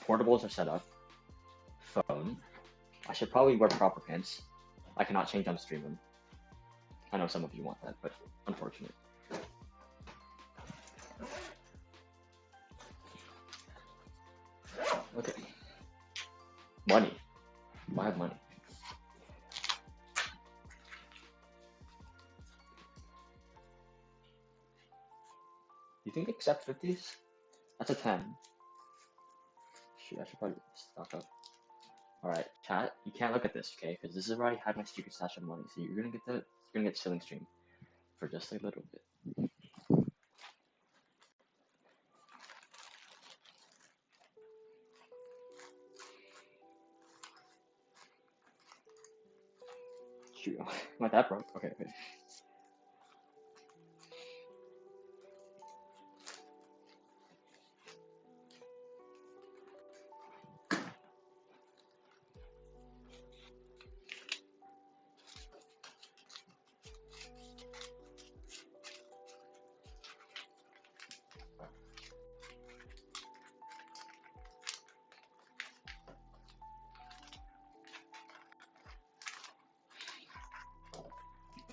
portables are set up. Phone. I should probably wear proper pants. I cannot change on stream them. I know some of you want that, but unfortunate. Okay. Money. I have money. You think accept 50s? That's a 10. Shoot, I should probably stock up. Alright, chat, you can't look at this, okay? Because this is where I had my secret stash of money. So you're gonna get chilling stream for just a little bit. Shoot, am I that broke? Okay, okay.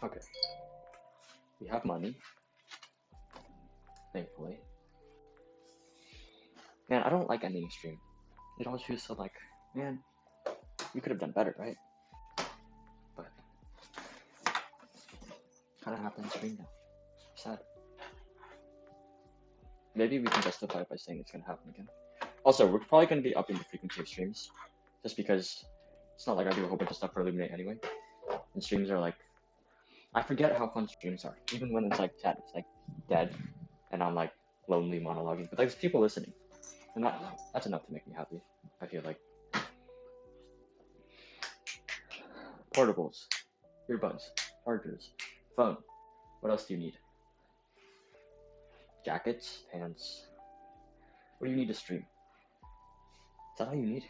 Okay. We have money. Thankfully. Man, I don't like ending a stream. It always feels so like, man, you could have done better, right? But kind of happened on stream now. Sad. Maybe we can justify it by saying it's gonna happen again. Also, we're probably gonna be upping the frequency of streams, just because it's not like I do a whole bunch of stuff for Illuminate anyway. And streams are like, I forget how fun streams are. Even when it's like chat, it's like dead, and I'm like lonely monologuing, but there's people listening, and that's enough to make me happy. I feel like. Portables, earbuds, chargers, phone. What else do you need? Jackets, pants. What do you need to stream? Is that all you need?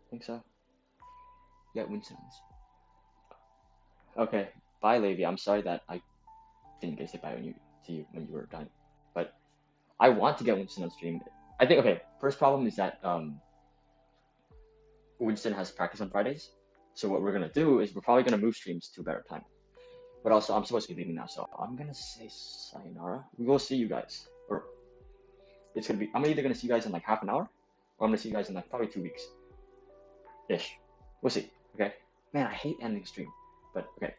Think so? Yeah, Winston's. Okay, bye, Levi. I'm sorry that I didn't get to say bye to you when you were done, but I want to get Winston on stream. I think, okay, first problem is that Winston has practice on Fridays, so what we're gonna do is we're probably gonna move streams to a better time. But also, I'm supposed to be leaving now, so I'm gonna say sayonara. We will see you guys, or it's gonna be. I'm either gonna see you guys in like half an hour, or I'm gonna see you guys in like probably 2 weeks, ish. We'll see. Okay. Man, I hate ending stream, but okay.